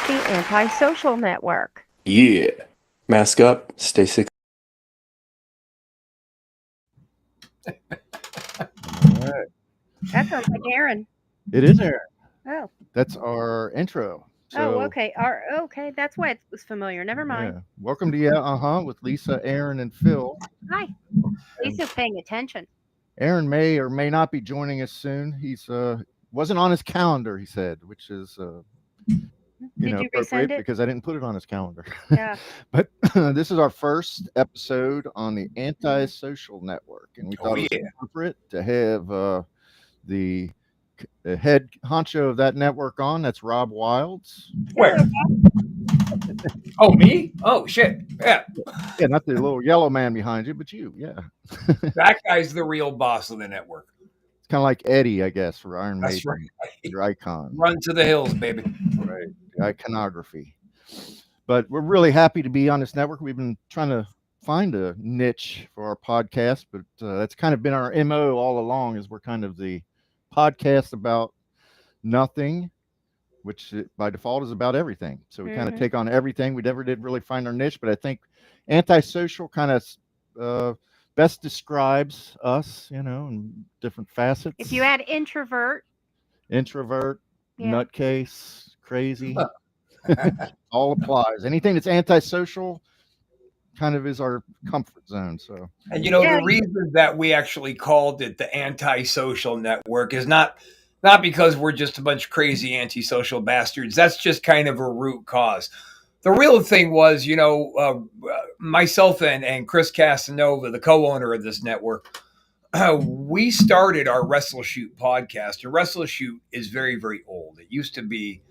the Antisocial Network. Yeah. Mask up, stay 6. All right. That sounds like Aaron. It is Aaron. Oh. That's our intro. Oh, okay. Okay, that's why it was familiar. Never mind. Yeah. Welcome to Yeah, with Lisa, Aaron, and Phil. Hi. Lisa's paying attention. Aaron may or may not be joining us soon. He's wasn't on his calendar, he said, which is Did you appropriate resend it? because I didn't put it on his calendar. Yeah. But this is our first episode on the Antisocial Network, and we thought it was appropriate to have the head honcho of that network on. That's Rob Wilds. Where? Oh, me? Oh, shit. Yeah. Yeah, not the little yellow man behind you, but you. Yeah. That guy's the real boss of the network. It's kind of like Eddie, I guess, for Iron Maiden. That's right. Your icon. Run to the hills, baby. Right. The iconography. But we're really happy to be on this network. We've been trying to find a niche for our podcast, but that's kind of been our MO all along, is we're kind of the podcast about nothing, which by default is about everything. So we kind of take on everything. We never did really find our niche, but I think antisocial kind of best describes us, in different facets. If you add introvert, nutcase, crazy, all applies. Anything that's antisocial kind of is our comfort zone. So, and the reason that we actually called it the Antisocial Network is not because we're just a bunch of crazy antisocial bastards. That's just kind of a root cause. The real thing was, myself and Chris Casanova, the co-owner of this network, we started our Wrestle Shoot podcast. And Wrestle Shoot is very, very old. It used to be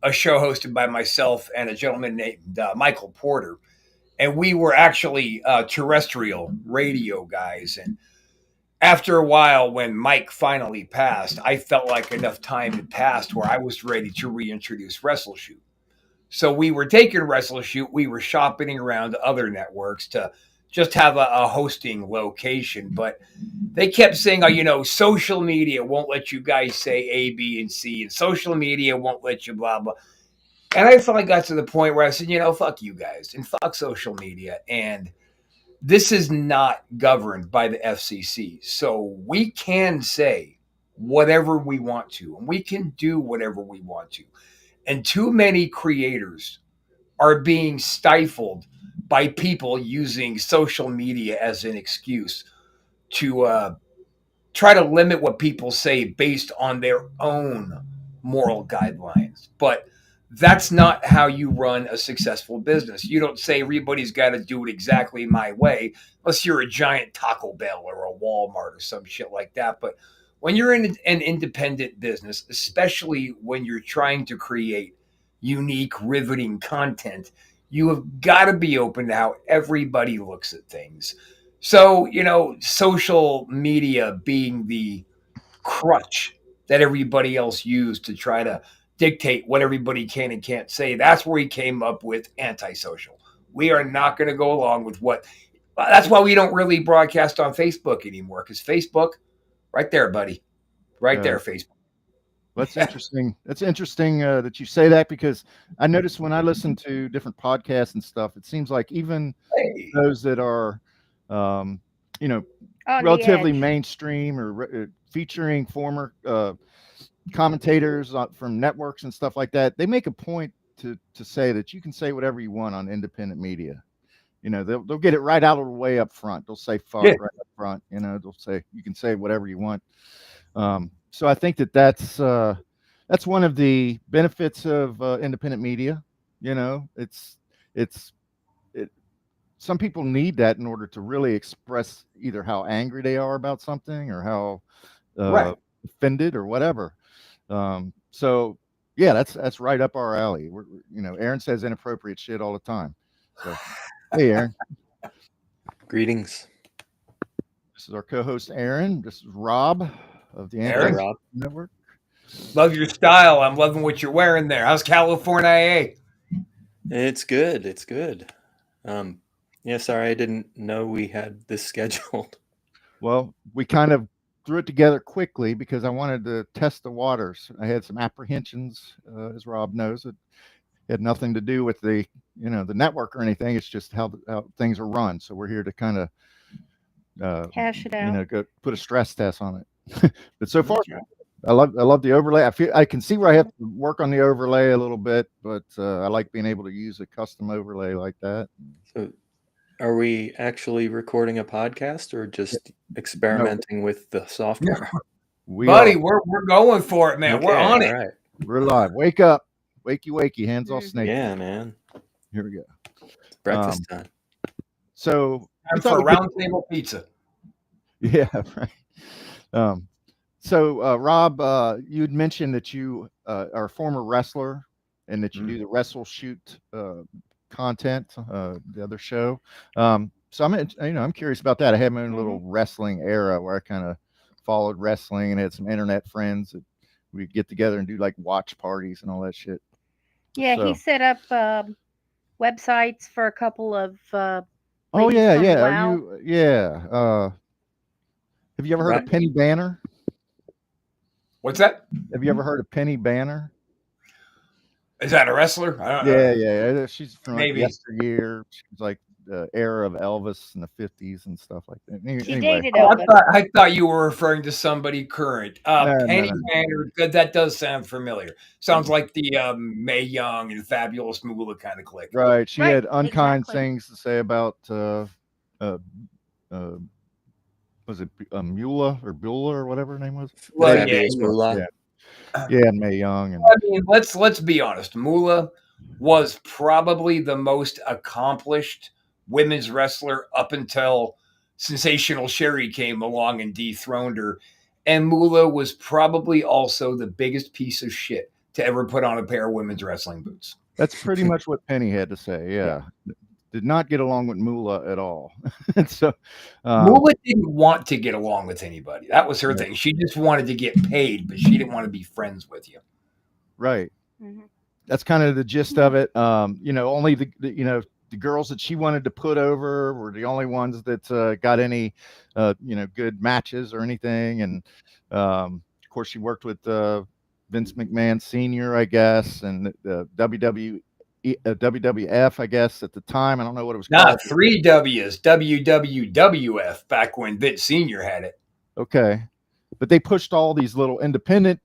a show hosted by myself and a gentleman named Michael Porter. And we were actually terrestrial radio guys. And after a while, when Mike finally passed, I felt like enough time had passed where I was ready to reintroduce Wrestle Shoot. So we were taking Wrestle Shoot. We were shopping around to other networks to just have a hosting location. But they kept saying, social media won't let you guys say A, B, and C. And social media won't let you blah, blah. And I finally got to the point where I said, fuck you guys and fuck social media. And this is not governed by the FCC. So we can say whatever we want to, and we can do whatever we want to. And too many creators are being stifled by people using social media as an excuse to try to limit what people say based on their own moral guidelines. But that's not how you run a successful business. You don't say everybody's got to do it exactly my way, unless you're a giant Taco Bell or a Walmart or some shit like that. But when you're in an independent business, especially when you're trying to create unique, riveting content, you have got to be open to how everybody looks at things. So, social media being the crutch that everybody else used to try to dictate what everybody can and can't say, that's where he came up with antisocial. We are not going to go along with what. That's why we don't really broadcast on Facebook anymore, because Facebook, right there, buddy, right there, Facebook. That's interesting. That's interesting that you say that, because I noticed when I listen to different podcasts and stuff, it seems like even those that are, relatively mainstream or featuring former commentators from networks and stuff like that, they make a point to say that you can say whatever you want on independent media. They'll get it right out of the way up front. They'll say fuck right up front. They'll say you can say whatever you want. So I think that's one of the benefits of independent media. Some people need that in order to really express either how angry they are about something or how offended or whatever. So yeah, that's right up our alley. Aaron says inappropriate shit all the time. So hey, Aaron. Greetings. This is our co-host Aaron. This is Rob of the Antisocial Network. Love your style. I'm loving what you're wearing there. How's California? It's good. It's good. Sorry, I didn't know we had this scheduled. Well, we kind of threw it together quickly because I wanted to test the waters. I had some apprehensions, as Rob knows, had nothing to do with the the network or anything. It's just how things are run. So we're here to kind of Hash it out. go put a stress test on it. But so far, I love the overlay. I can see where I have to work on the overlay a little bit, but I like being able to use a custom overlay like that. So, are we actually recording a podcast or just experimenting with the software? Buddy, we're going for it, man. Okay, we're on it. Right. We're live. Wake up, wakey, hands off snake. Yeah, man. Here we go. It's breakfast time. So Time for a round table pizza. Yeah, right. So Rob, you'd mentioned that you are a former wrestler and that you do the Wrestle Shoot content, the other show. So I'm curious about that. I had my own little wrestling era where I kind of followed wrestling and had some internet friends that we'd get together and do like watch parties and all that shit. Yeah, So- he set up websites for a couple of. Oh ladies yeah, from yeah. WoW. Are you? Yeah. Have you ever heard of Right. Penny Banner? What's that? Have you ever heard of Penny Banner? Is that a wrestler? I don't know. Yeah. She's from like Maybe. yesteryear. She's like the era of Elvis in the 50s and stuff like that. She Anyway, dated Oh, Elvis. I thought you were referring to somebody current. No, Penny no. Banner, good. That does sound familiar. Sounds like the Mae Young and Fabulous Moolah kind of clique. right. She Right, had unkind exactly. things to say about was it Mula or Beulah or whatever her name was? Well, Fabulous Moolah. Yeah, and Mae Young and I mean, let's be honest. Moolah was probably the most accomplished women's wrestler up until Sensational Sherry came along and dethroned her. And Moolah was probably also the biggest piece of shit to ever put on a pair of women's wrestling boots. that's pretty much what Penny had to say. Yeah. Did not get along with Moolah at all. And so Moolah didn't want to get along with anybody. That was her thing. She just wanted to get paid, but she didn't want to be friends with you. right. Mhm. That's kind of the gist of it. Only the girls that she wanted to put over were the only ones that got any good matches or anything. And of course she worked with Vince McMahon Sr., I guess, and WWF, I guess, at the time. I don't know what it was Not called. 3 W's, WWWF, back when Vince Sr. had it. Okay. But they pushed all these little independent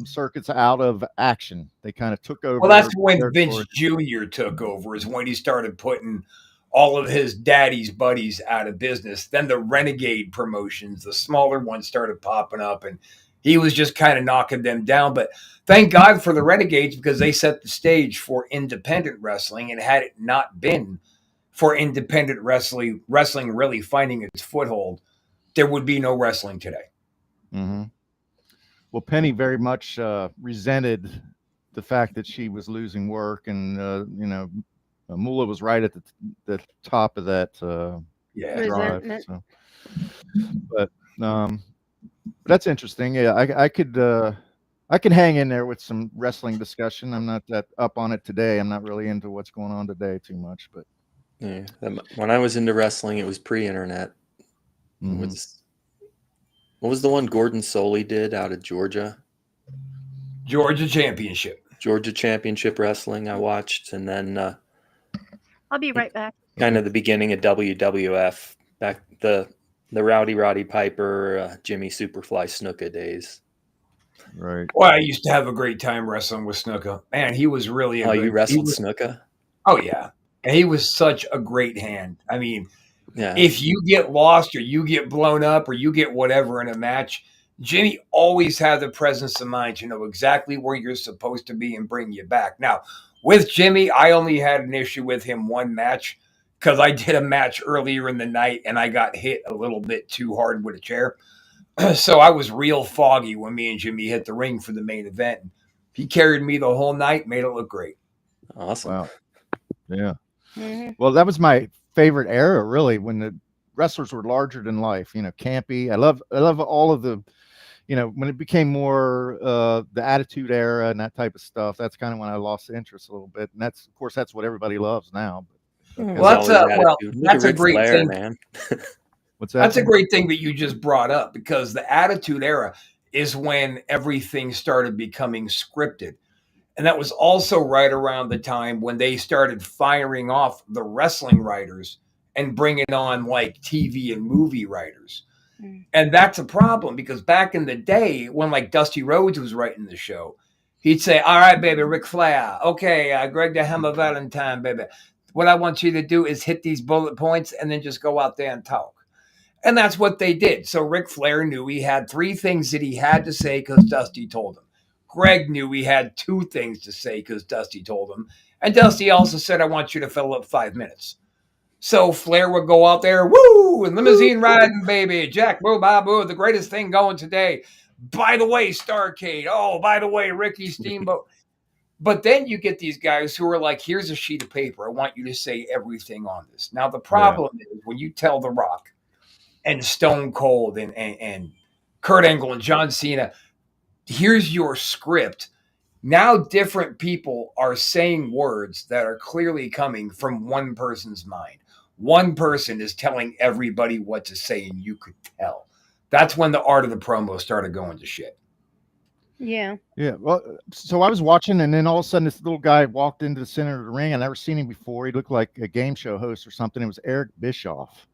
circuits out of action. They kind of took over. Well, that's when territory. Vince Jr. took over, is when he started putting all of his daddy's buddies out of business. Then the Renegade promotions, the smaller ones, started popping up, and he was just kind of knocking them down. But thank God for the Renegades, because they set the stage for independent wrestling. And had it not been for independent wrestling really finding its foothold, there would be no wrestling today. Mm-hmm. Well, Penny very much resented the fact that she was losing work, and Moolah was right at the top of that Yeah. drive. Resentment. So. But that's interesting. Yeah, I could hang in there with some wrestling discussion. I'm not that up on it today. I'm not really into what's going on today too much, but Yeah. When I was into wrestling, it was pre-internet. mhm. What was the one Gordon Soley did out of Georgia? Georgia Championship. Georgia Championship Wrestling I watched, and then I'll be right back. kind of the beginning of WWF, back the Roddy Piper, Jimmy Superfly Snuka days. Right. Well, I used to have a great time wrestling with Snuka. Man, he was really a Oh, good, you wrestled he was- Snuka? Oh, yeah. And he was such a great hand. I mean, Yeah. if you get lost or you get blown up or you get whatever in a match, Jimmy always had the presence of mind to know exactly where you're supposed to be and bring you back. Now, with Jimmy, I only had an issue with him one match because I did a match earlier in the night and I got hit a little bit too hard with a chair. So I was real foggy when me and Jimmy hit the ring for the main event. He carried me the whole night, made it look great. Awesome. Wow. Yeah. Mhm. Well, that was my favorite era, really, when the wrestlers were larger than life. Campy. I love all of the, when it became more the Attitude Era and that type of stuff. That's kind of when I lost interest a little bit, and that's, of course, that's what everybody loves now. Well, that's that's a great thing. man. What's that? That's a great thing that you just brought up, because the Attitude Era is when everything started becoming scripted. And that was also right around the time when they started firing off the wrestling writers and bringing on like TV and movie writers. And that's a problem because back in the day when like Dusty Rhodes was writing the show, he'd say, all right, baby, Ric Flair. Okay, Greg the Hammer Valentine, baby. What I want you to do is hit these bullet points and then just go out there and talk. And that's what they did. So Ric Flair knew he had 3 things that he had to say because Dusty told him. Greg knew he had 2 things to say because Dusty told him. And Dusty also said, I want you to fill up 5 minutes. So Flair would go out there, woo, and limousine riding, baby. Jack, boo, babu, the greatest thing going today. By the way, Starrcade. Oh, by the way, Ricky Steamboat. But then you get these guys who are like, here's a sheet of paper. I want you to say everything on this. Now, the problem is when you tell The Rock and Stone Cold and Kurt Angle and John Cena, here's your script. Now different people are saying words that are clearly coming from one person's mind. One person is telling everybody what to say, and you could tell. That's when the art of the promo started going to shit. Yeah. Yeah. Well, so I was watching, and then all of a sudden, this little guy walked into the center of the ring. I'd never seen him before. He looked like a game show host or something. It was Eric Bischoff.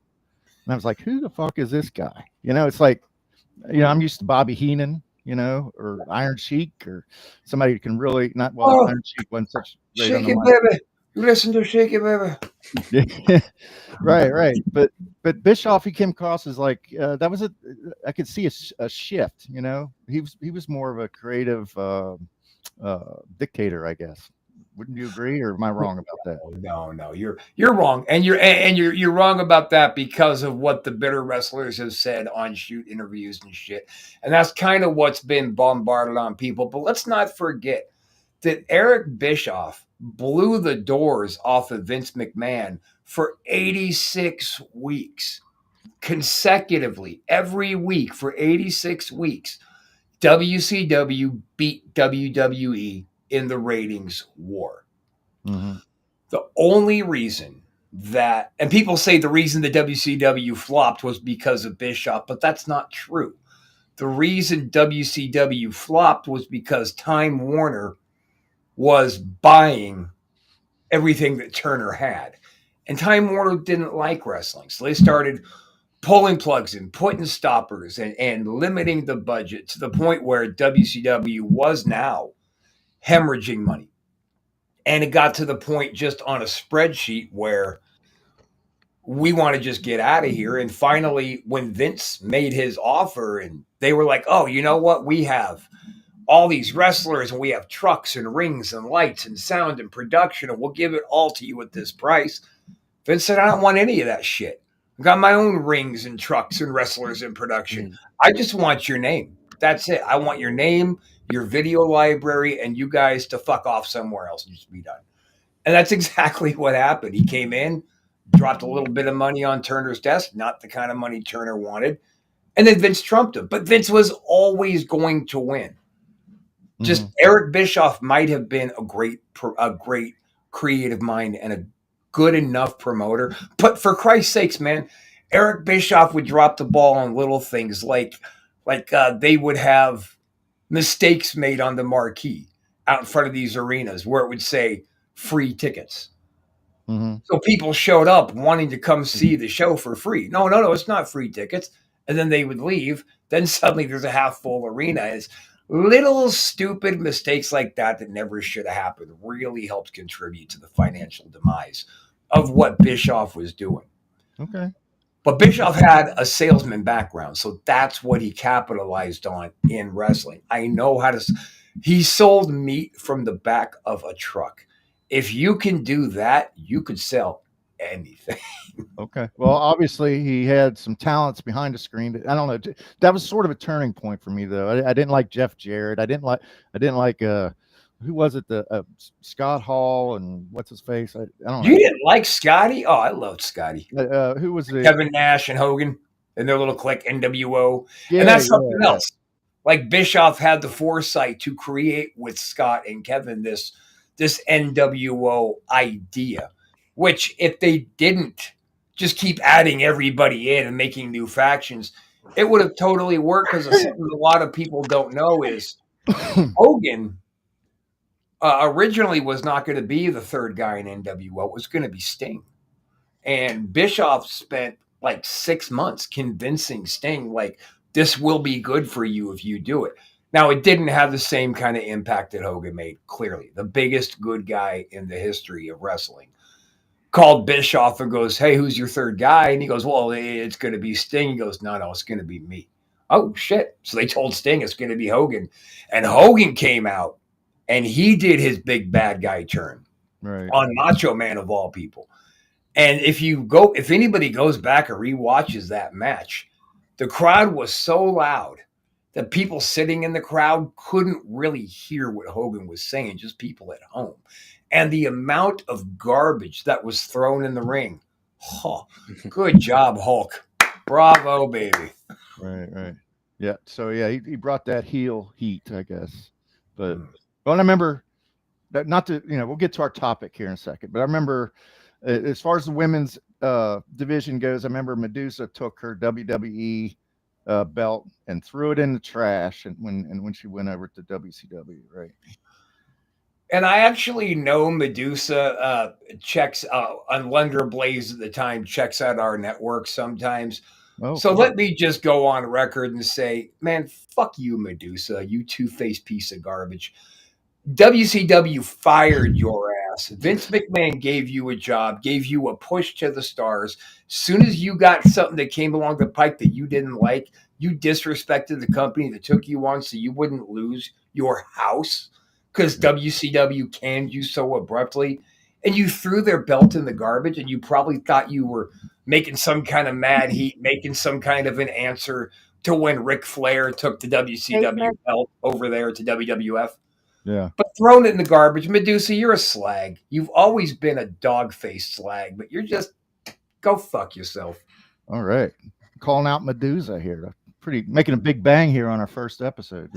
And I was like, who the fuck is this guy? You know, it's like, you know, I'm used to Bobby Heenan, you know, or Iron Sheik, or somebody who can really not, well, Iron Sheik wasn't such great. Shake it, baby. Listen to Shake It, baby. Right. But Bischoff, he came across as like, that was I could see a shift, you know, he was more of a creative dictator, I guess. Wouldn't you agree, or am I wrong about that? No, you're wrong, and you're wrong about that because of what the bitter wrestlers have said on shoot interviews and shit, and that's kind of what's been bombarded on people. But let's not forget that Eric Bischoff blew the doors off of Vince McMahon for 86 weeks consecutively, every week for 86 weeks. WCW beat WWE in the ratings war. Mm-hmm. The only reason that, and people say the reason the WCW flopped was because of Bischoff, but that's not true. The reason WCW flopped was because Time Warner was buying everything that Turner had. And Time Warner didn't like wrestling. So they started pulling plugs and putting stoppers and limiting the budget to the point where WCW was now hemorrhaging money. And it got to the point just on a spreadsheet where we want to just get out of here. And finally, when Vince made his offer and they were like, oh, you know what? We have all these wrestlers and we have trucks and rings and lights and sound and production, and we'll give it all to you at this price. Vince said, I don't want any of that shit. I've got my own rings and trucks and wrestlers in production. I just want your name. That's it. I want your name, your video library, and you guys to fuck off somewhere else and just be done. And that's exactly what happened. He came in, dropped a little bit of money on Turner's desk, not the kind of money Turner wanted, and then Vince trumped him. But Vince was always going to win. Just Eric Bischoff might have been a great creative mind and a good enough promoter. But for Christ's sakes, man, Eric Bischoff would drop the ball on little things like they would have mistakes made on the marquee out in front of these arenas where it would say free tickets. Mm-hmm. So people showed up wanting to come see the show for free. No, it's not free tickets. And then they would leave. Then suddenly there's a half full arena. It's little stupid mistakes like that never should have happened really helped contribute to the financial demise of what Bischoff was doing. Okay. But Bischoff had a salesman background, so that's what he capitalized on in wrestling. I know how to. He sold meat from the back of a truck. If you can do that, you could sell anything. Okay. Well, obviously he had some talents behind the screen. I don't know. That was sort of a turning point for me, though. I didn't like Jeff Jarrett. I didn't like who was it? The Scott Hall and what's his face? I don't know. You didn't like Scotty? Oh, I loved Scotty. Who was the Kevin Nash and Hogan and their little clique NWO? Yeah, and that's something else. Like Bischoff had the foresight to create with Scott and Kevin this NWO idea, which if they didn't just keep adding everybody in and making new factions, it would have totally worked. Because something a lot of people don't know is Hogan originally was not going to be the third guy in NWO. It was going to be Sting. And Bischoff spent like 6 months convincing Sting, like, this will be good for you if you do it. Now, it didn't have the same kind of impact that Hogan made, clearly. The biggest good guy in the history of wrestling called Bischoff and goes, hey, who's your third guy? And he goes, well, it's going to be Sting. He goes, no, it's going to be me. Oh, shit. So they told Sting it's going to be Hogan. And Hogan came out and he did his big bad guy turn on Macho Man of all people. And if anybody goes back and rewatches that match, the crowd was so loud that people sitting in the crowd couldn't really hear what Hogan was saying, just people at home. And the amount of garbage that was thrown in the ring. Oh, good job, Hulk. Bravo, baby. Right. Yeah. So yeah, he brought that heel heat, I guess. But I remember that, not to, we'll get to our topic here in a second, but I remember as far as the women's division goes, I remember Medusa took her WWE belt and threw it in the trash, and when she went over to WCW, right? And I actually know Medusa checks on Lunder Blaze at the time, checks out our network sometimes. Oh, so let me just go on record and say, man, fuck you, Medusa, you two-faced piece of garbage. WCW fired your ass. Vince McMahon gave you a job, gave you a push to the stars. As soon as you got something that came along the pike that you didn't like, you disrespected the company that took you on so you wouldn't lose your house because WCW canned you so abruptly. And you threw their belt in the garbage, and you probably thought you were making some kind of mad heat, making some kind of an answer to when Ric Flair took the WCW belt over there to WWF. Yeah. But throwing it in the garbage, Medusa, you're a slag. You've always been a dog-faced slag, but you're just, go fuck yourself. All right. Calling out Medusa here. Making a big bang here on our first episode.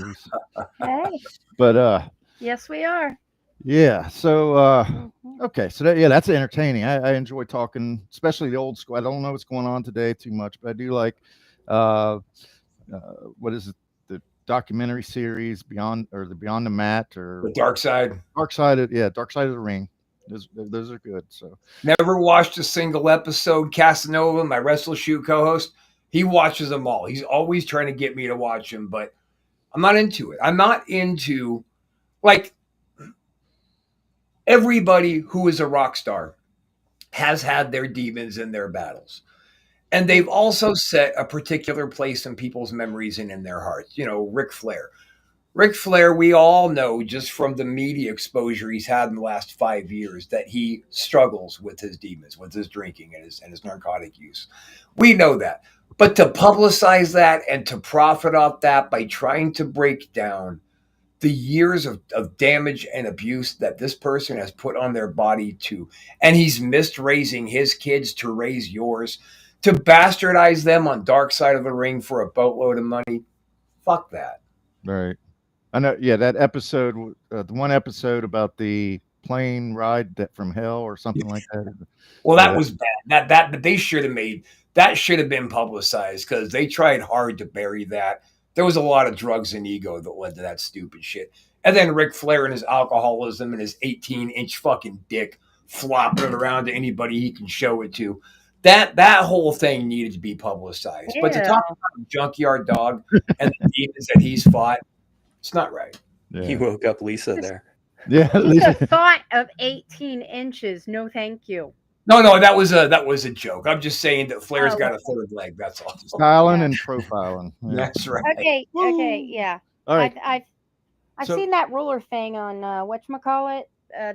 Hey. But yes, we are. Yeah. So okay. So that's entertaining. I enjoy talking, especially the old school. I don't know what's going on today too much, but I do like what is it? Documentary series Beyond the Mat, or the Dark Side of the Ring. Those are good. So never watched a single episode. Casanova, my Wrestle Shoot co-host, he watches them all. He's always trying to get me to watch them, but I'm not into it. I'm not into, like, everybody who is a rock star has had their demons and their battles. And they've also set a particular place in people's memories and in their hearts. Ric Flair. Ric Flair, we all know just from the media exposure he's had in the last 5 years that he struggles with his demons, with his drinking and his narcotic use. We know that. But to publicize that and to profit off that by trying to break down the years of damage and abuse that this person has put on their body and he's missed raising his kids to raise yours, to bastardize them on Dark Side of the Ring for a boatload of money, fuck that. Right. I know. Yeah, that episode, the one episode about the plane ride from hell or something like that. Well, that was bad. That they should have made. That should have been publicized because they tried hard to bury that. There was a lot of drugs and ego that led to that stupid shit. And then Ric Flair and his alcoholism and his 18-inch fucking dick flopping it around to anybody he can show it to. That whole thing needed to be publicized. Yeah. But to talk about Junkyard Dog and the demons that he's fought, it's not right. Yeah. He woke up Lisa there. Yeah, Lisa. The thought of 18 inches. No, thank you. No, that was a joke. I'm just saying that Flair's got a third leg. That's all. Styling and profiling. Yeah. That's right. Okay, yeah. All right. I've seen that ruler thing on whatchamacallit.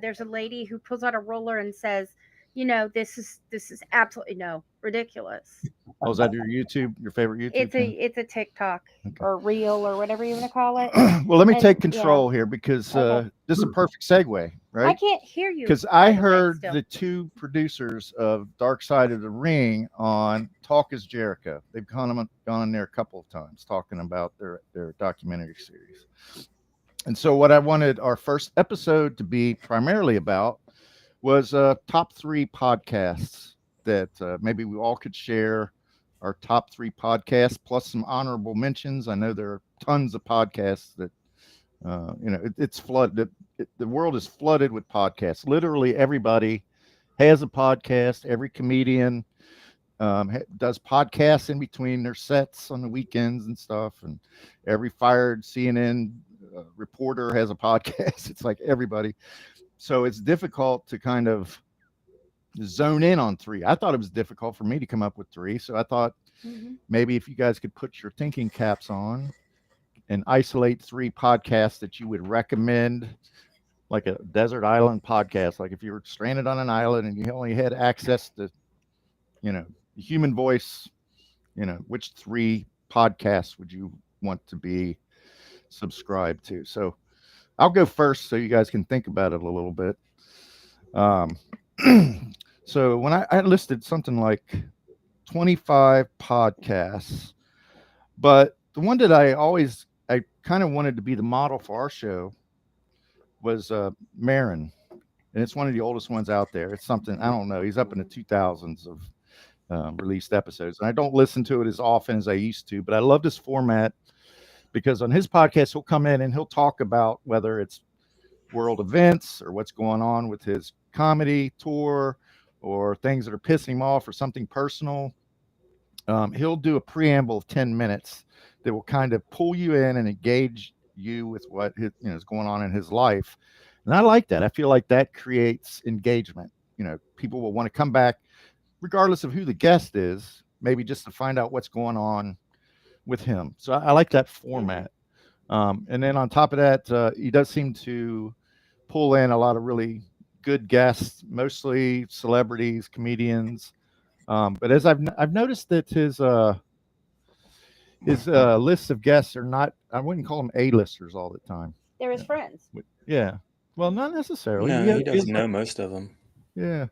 There's a lady who pulls out a ruler and says, this is absolutely ridiculous. Oh, is that your favorite YouTube? It's a TikTok or reel or whatever you want to call it. Well, let me take control here because this is a perfect segue, right? I can't hear you because I heard the two producers of Dark Side of the Ring on Talk Is Jericho. They've gone in there a couple of times talking about their documentary series. And so what I wanted our first episode to be primarily about was top 3 podcasts that maybe we all could share our top 3 podcasts plus some honorable mentions. I know there are tons of podcasts that, it's flooded. the world is flooded with podcasts. Literally everybody has a podcast. Every comedian does podcasts in between their sets on the weekends and stuff. And every fired CNN reporter has a podcast. It's like everybody. So it's difficult to kind of zone in on three. I thought it was difficult for me to come up with three. So I thought maybe if you guys could put your thinking caps on and isolate three podcasts that you would recommend, like a desert island podcast. Like if you were stranded on an island and you only had access to, the human voice, which three podcasts would you want to be subscribed to? So I'll go first so you guys can think about it a little bit. So when I listed something like 25 podcasts, but the one that I kind of wanted to be the model for our show was Marin, and it's one of the oldest ones out there. It's something, I don't know, he's up in the 2000s of released episodes, and I don't listen to it as often as I used to, but I love this format because on his podcast he'll come in and he'll talk about whether it's world events or what's going on with his comedy tour or things that are pissing him off or something personal. He'll do a preamble of 10 minutes that will kind of pull you in and engage you with what is going on in his life. And I like that. I feel like that creates engagement. People will want to come back regardless of who the guest is, maybe just to find out what's going on with him. So I like that format. And then on top of that, he does seem to pull in a lot of really good guests, mostly celebrities, comedians. But as I've noticed that his lists of guests are not, I wouldn't call them A-listers all the time. They're his friends. Yeah. Well, not necessarily. No, he doesn't know most of them. Yeah.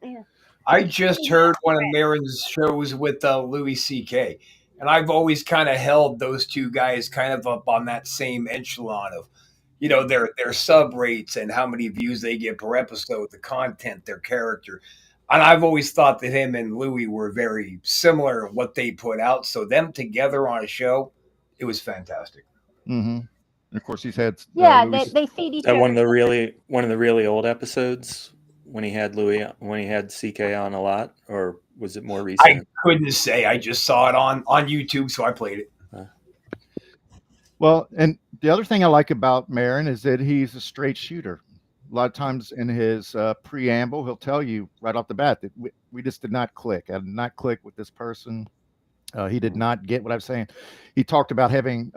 I just heard one of Marin's shows with Louis C.K., and I've always kind of held those two guys kind of up on that same echelon of, their sub rates and how many views they get per episode, the content, their character. And I've always thought that him and Louis were very similar in what they put out. So them together on a show, it was fantastic. Mm-hmm. And of course, he's had they feed each other. One of the really old episodes when he had CK on a lot, or was it more recent? I couldn't say. I just saw it on YouTube, so I played it. Well, and the other thing I like about Marin is that he's a straight shooter. A lot of times in his preamble, he'll tell you right off the bat that we just did not click. I did not click with this person. He did not get what I was saying. He talked about having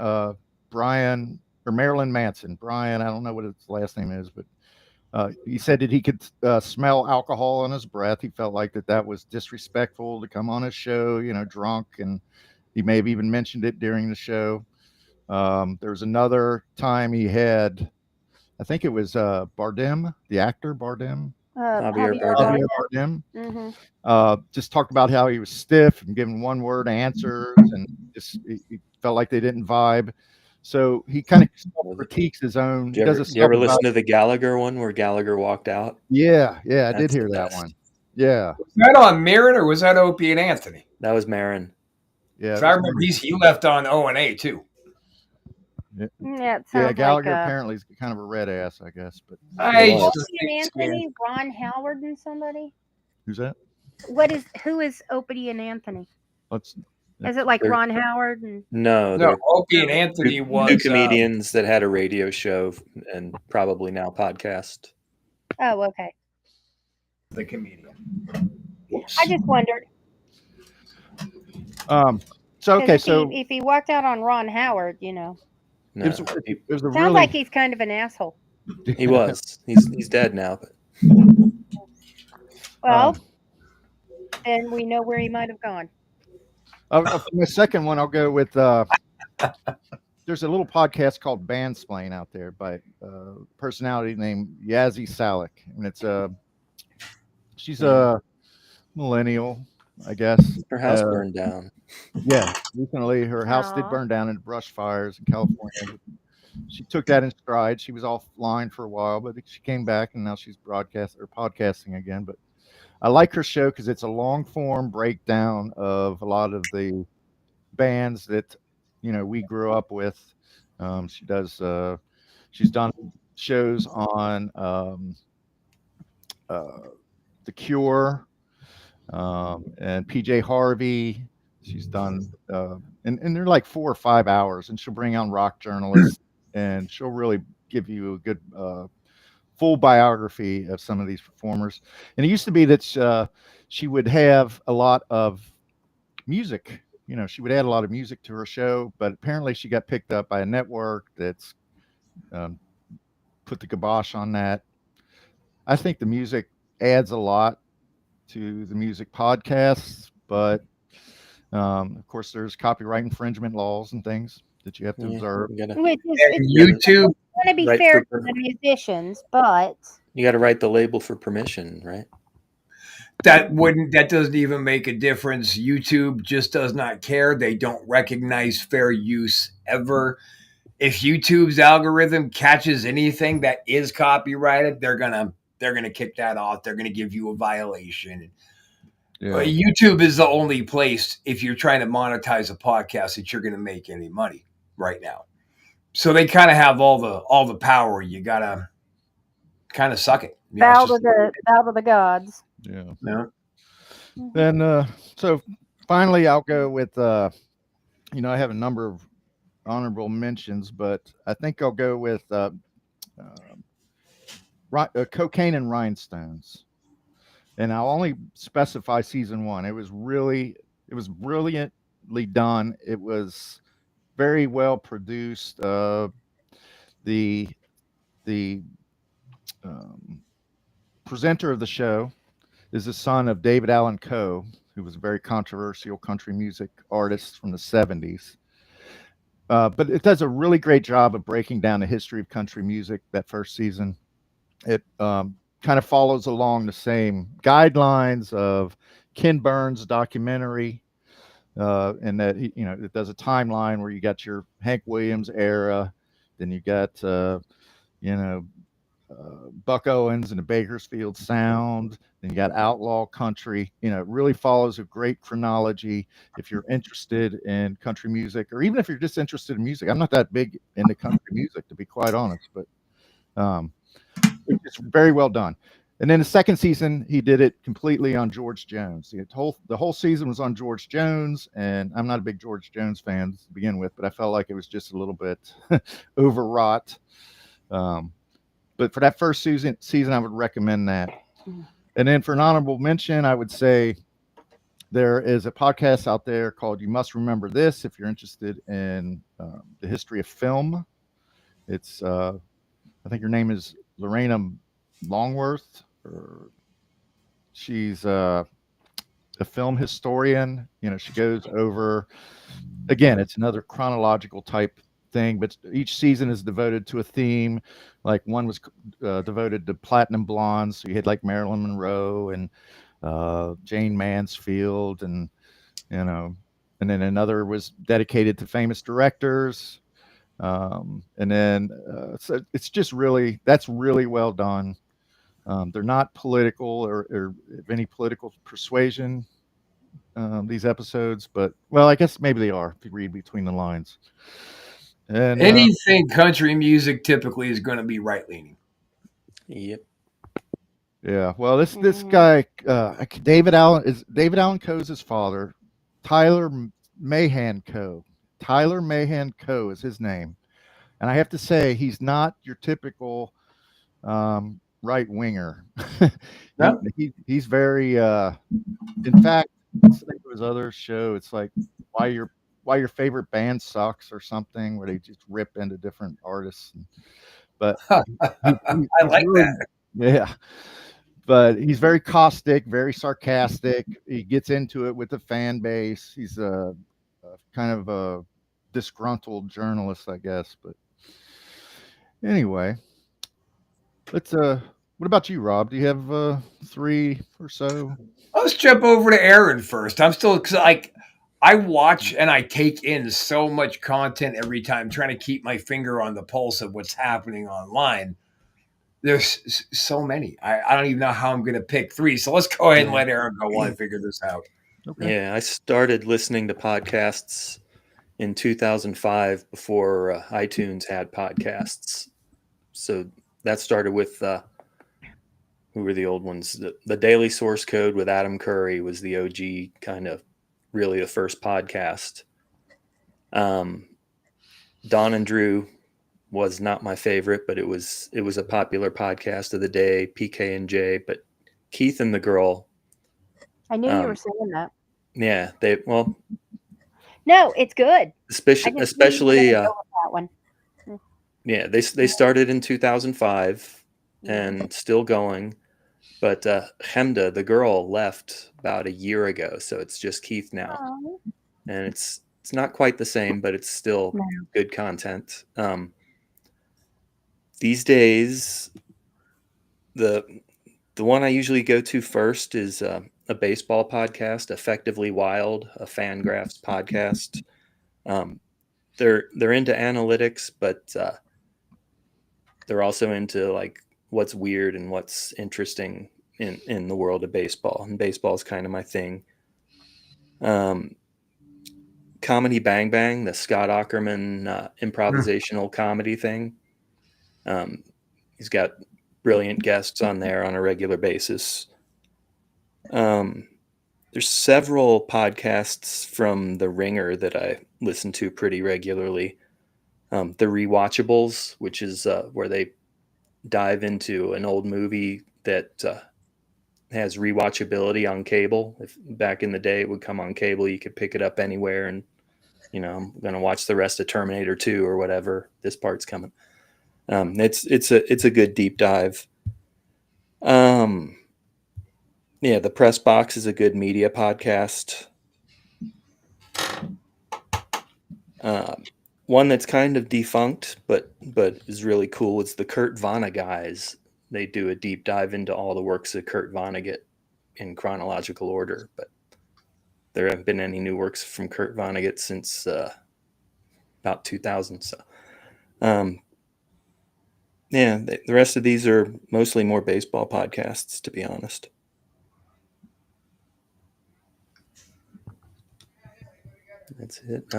Marilyn Manson. Brian, I don't know what his last name is, but he said that he could smell alcohol on his breath. He felt like that was disrespectful to come on his show, drunk, and he may have even mentioned it during the show. There was another time he had, I think it was Bardem, the actor Bardem. Javier Bardem. Mm-hmm. Just talked about how he was stiff and giving one-word answers, and just he felt like they didn't vibe. So he kind of critiques his own. Did you ever listen to the Gallagher one where Gallagher walked out? Yeah, I did hear that one. Yeah. Was that on Marin or was that Opie and Anthony? That was Marin. Yeah. I remember he left on O&A too. Yeah, it sounds Gallagher like apparently is kind of a red ass, I guess. But Opie and Anthony, Ron Howard, and somebody. Who's that? Who is Opie and Anthony? Is it like Ron Howard? And No, Opie and Anthony was two comedians that had a radio show and probably now podcast. Oh, okay. The comedian. I just wondered. So okay, if he walked out on Ron Howard, No, it was a sounds like he's kind of an asshole. he was. He's dead now, but Well, then we know where he might have gone. For my second one, I'll go with. There's a little podcast called Bandsplain out there by a personality named Yazzie Salek, and she's a millennial, I guess. her house burned down. Yeah, recently her house did burn down in brush fires in California. She took that in stride. She was offline for a while, but she came back and now she's podcasting again. But I like her show because it's a long form breakdown of a lot of the bands that we grew up with. She's done shows on The Cure and PJ Harvey. She's done, and they're like 4 or 5 hours, and she'll bring on rock journalists, and she'll really give you a good full biography of some of these performers. And it used to be that she would have a lot of music. You know, she would add a lot of music to her show, but apparently she got picked up by a network that's put the kibosh on that. I think the music adds a lot to the music podcasts, but of course, there's copyright infringement laws and things that you have to observe. Which is, And it's YouTube, going to be Right, fair to for- the musicians, but You got to write the label for permission, right? that doesn't even make a difference. YouTube just does not care. They don't recognize fair use ever. If YouTube's algorithm catches anything that is copyrighted, they're gonna kick that off. They're gonna give you a violation. Yeah. YouTube is the only place, if you're trying to monetize a podcast, that you're gonna make any money right now. So they kind of have all the power. You gotta kind of suck it. You know, bow it's to the gods. Yeah. no. Then, so finally, I'll go with, I have a number of honorable mentions, but I think I'll go with Cocaine and Rhinestones. And I'll only specify season 1. It was brilliantly done. It was very well produced. The presenter of the show is the son of David Allan Coe, who was a very controversial country music artist from the 70s. But it does a really great job of breaking down the history of country music that first season. It kind of follows along the same guidelines of Ken Burns' documentary, and that it does a timeline where you got your Hank Williams era, then you got Buck Owens and the Bakersfield Sound, then you got outlaw country. It really follows a great chronology. If you're interested in country music, or even if you're just interested in music, I'm not that big into country music, to be quite honest, but it's very well done. And then the second season, he did it completely on George Jones. The whole season was on George Jones, and I'm not a big George Jones fan to begin with, but I felt like it was just a little bit overwrought. But for that first season, I would recommend that. And then for an honorable mention, I would say there is a podcast out there called You Must Remember This, if you're interested in the history of film. It's, I think her name is Lorena Longworth, or she's a film historian. She goes over, again, it's another chronological type thing, but each season is devoted to a theme. Like one was devoted to platinum blondes, so you had like Marilyn Monroe and Jane Mansfield, and then another was dedicated to famous directors, and then so it's just that's really well done. They're not political or of any political persuasion, these episodes, but well, I guess maybe they are if you read between the lines. And Anything country music typically is going to be right leaning. Yep. Yeah, well, this guy, David Allan Coe's his father, Tyler Mahan Coe. Tyler Mahan Coe is his name, and I have to say he's not your typical right winger. No? He's very. In fact, let's think of his other show. It's like why your favorite band sucks or something, where they just rip into different artists. But I like really, that. yeah. But he's very caustic, very sarcastic. He gets into it with the fan base. He's a kind of a disgruntled journalist, I guess. But anyway, let's. What about you, Rob? Do you have 3 or so? Let's jump over to Aaron first. I'm still like, I watch and I take in so much content every time, trying to keep my finger on the pulse of what's happening online. There's so many. I don't even know how I'm going to pick 3. So let's go ahead and let Aaron go on and figure this out. Okay. Yeah, I started listening to podcasts in 2005 before iTunes had podcasts. So that started with who were the old ones? The Daily Source Code with Adam Curry was the OG, kind of really the first podcast. Don and Drew was not my favorite, but it was a popular podcast of the day. PK and J, but Keith and the Girl. I knew you were saying that. Yeah, No, it's good. especially that one. Yeah, they started in 2005 and still going. But Chemda, the girl, left about a year ago, so it's just Keith now. Oh. And it's not quite the same, but it's still good content. These days, the one I usually go to first is a baseball podcast, Effectively Wild, a Fangraphs podcast. They're into analytics, but they're also into like what's weird and what's interesting in the world of baseball. And baseball is kind of my thing. Comedy Bang Bang, the Scott Ackerman improvisational comedy thing. He's got brilliant guests on there on a regular basis. There's several podcasts from The Ringer that I listen to pretty regularly. The Rewatchables, which is where they dive into an old movie that has rewatchability on cable. If back in the day it would come on cable, you could pick it up anywhere, and I'm going to watch the rest of Terminator 2 or whatever. This part's coming. It's a good deep dive. Yeah, The Press Box is a good media podcast. One that's kind of defunct, but is really cool. It's the Kurt Vonnegut guys. They do a deep dive into all the works of Kurt Vonnegut in chronological order, but there haven't been any new works from Kurt Vonnegut since about 2000. So, yeah, the rest of these are mostly more baseball podcasts, to be honest. That's it.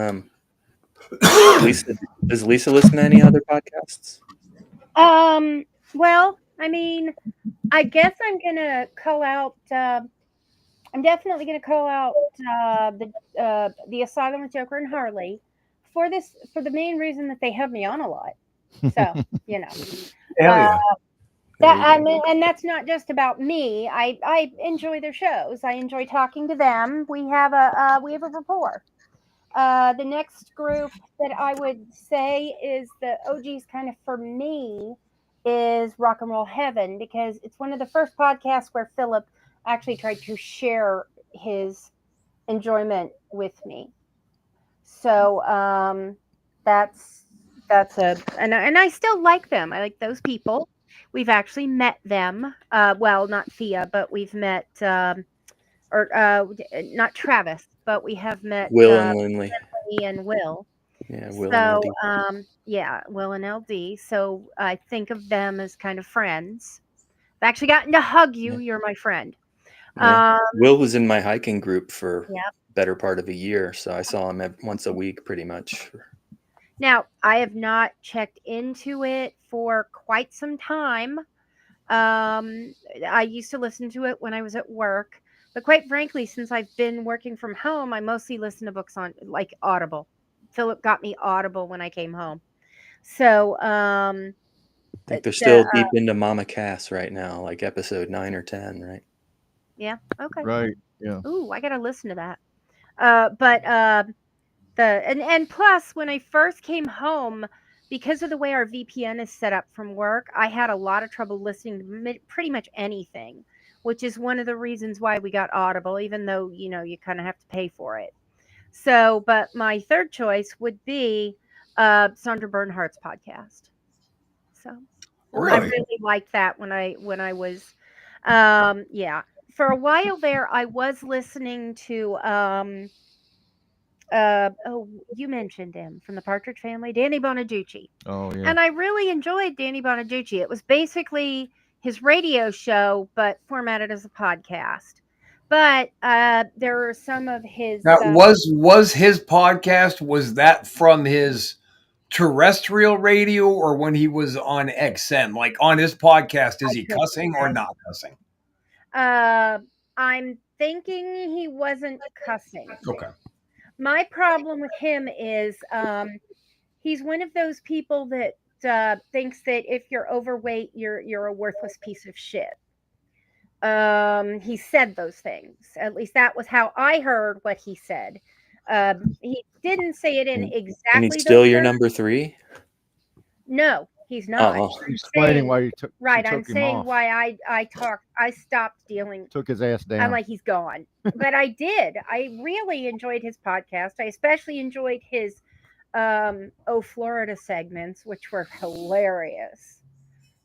Does Lisa listen to any other podcasts? Well, I mean, I guess I'm gonna call out. I'm definitely gonna call out the Asylum with Joker and Harley for the main reason that they have me on a lot. So Yeah. and that's not just about me. I enjoy their shows. I enjoy talking to them. We have a rapport. The next group that I would say is the OGs kind of for me is Rock and Roll Heaven, because it's one of the first podcasts where Philip actually tried to share his enjoyment with me. So that's and I still like them. I like those people. We've actually met them. Well, not Thea, but we've met not Travis, but we have met Will and Lindley and Will. Yeah, Will So, and LD. Will and LD. So I think of them as kind of friends. I've actually gotten to hug you. Yeah. You're my friend. Yeah. Will was in my hiking group for Yep. better part of a year, so I saw him once a week pretty much. Now, I have not checked into it for quite some time. I used to listen to it when I was at work, but quite frankly, since I've been working from home, I mostly listen to books on like Audible. Philip got me Audible when I came home. So, I think they're still deep into Mama Cass right now, like episode 9 or 10, right? Yeah. Okay. Right. Yeah. Ooh, I gotta listen to that. And plus, when I first came home, because of the way our VPN is set up from work, I had a lot of trouble listening to pretty much anything, which is one of the reasons why we got Audible, even though, you kind of have to pay for it. So, but my third choice would be Sandra Bernhardt's podcast. So I really liked that when I was, for a while there, I was listening to, you mentioned him from the Partridge Family, Danny Bonaducci. Oh, yeah. And I really enjoyed Danny Bonaducci. It was basically his radio show, but formatted as a podcast. But there were some of his. Now, was his podcast, was that from his terrestrial radio or when he was on XM? Like on his podcast, is he cussing or not cussing? I'm thinking he wasn't cussing. Okay. My problem with him is he's one of those people that thinks that if you're overweight, you're a worthless piece of shit. He said those things. At least that was how I heard what he said. He didn't say it in exactly. And he's still your number 3? No, he's not. Oh. I'm Explaining saying, why you took. right. She I'm took him saying off. why I stopped dealing. Took his ass down. I'm like, he's gone. But I did. I really enjoyed his podcast. I especially enjoyed his Oh Florida segments, which were hilarious.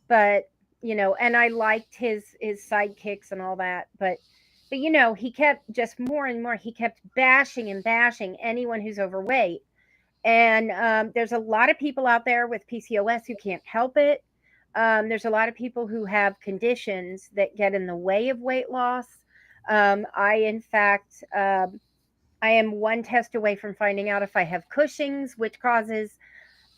But and I liked his sidekicks and all that. But he kept just more and more. He kept bashing anyone who's overweight. And there's a lot of people out there with PCOS who can't help it. There's a lot of people who have conditions that get in the way of weight loss. In fact, I am one test away from finding out if I have Cushing's, which causes,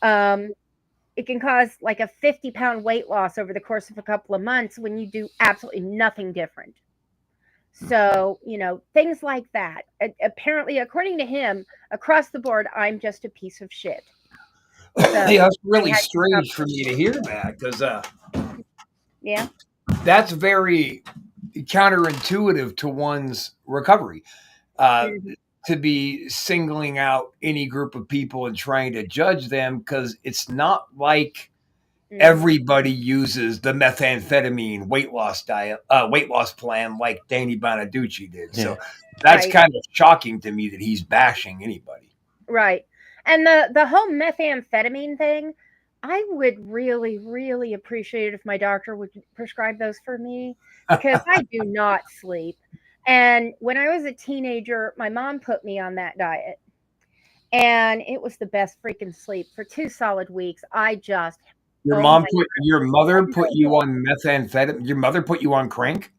it can cause like a 50-pound weight loss over the course of a couple of months when you do absolutely nothing different. So, things like that. Apparently, according to him, across the board, I'm just a piece of shit. So, yeah, it's really strange for me to hear that because yeah, that's very counterintuitive to one's recovery. To be singling out any group of people and trying to judge them, because it's not like everybody uses the methamphetamine weight loss plan like Danny Bonaducci did. Yeah. So that's kind of shocking to me that he's bashing anybody. Right. And the whole methamphetamine thing, I would really, really appreciate it if my doctor would prescribe those for me, because I do not sleep. And when I was a teenager, my mom put me on that diet. And it was the best freaking sleep for 2 solid weeks. Your mother put you on methamphetamine? Your mother put you on crank?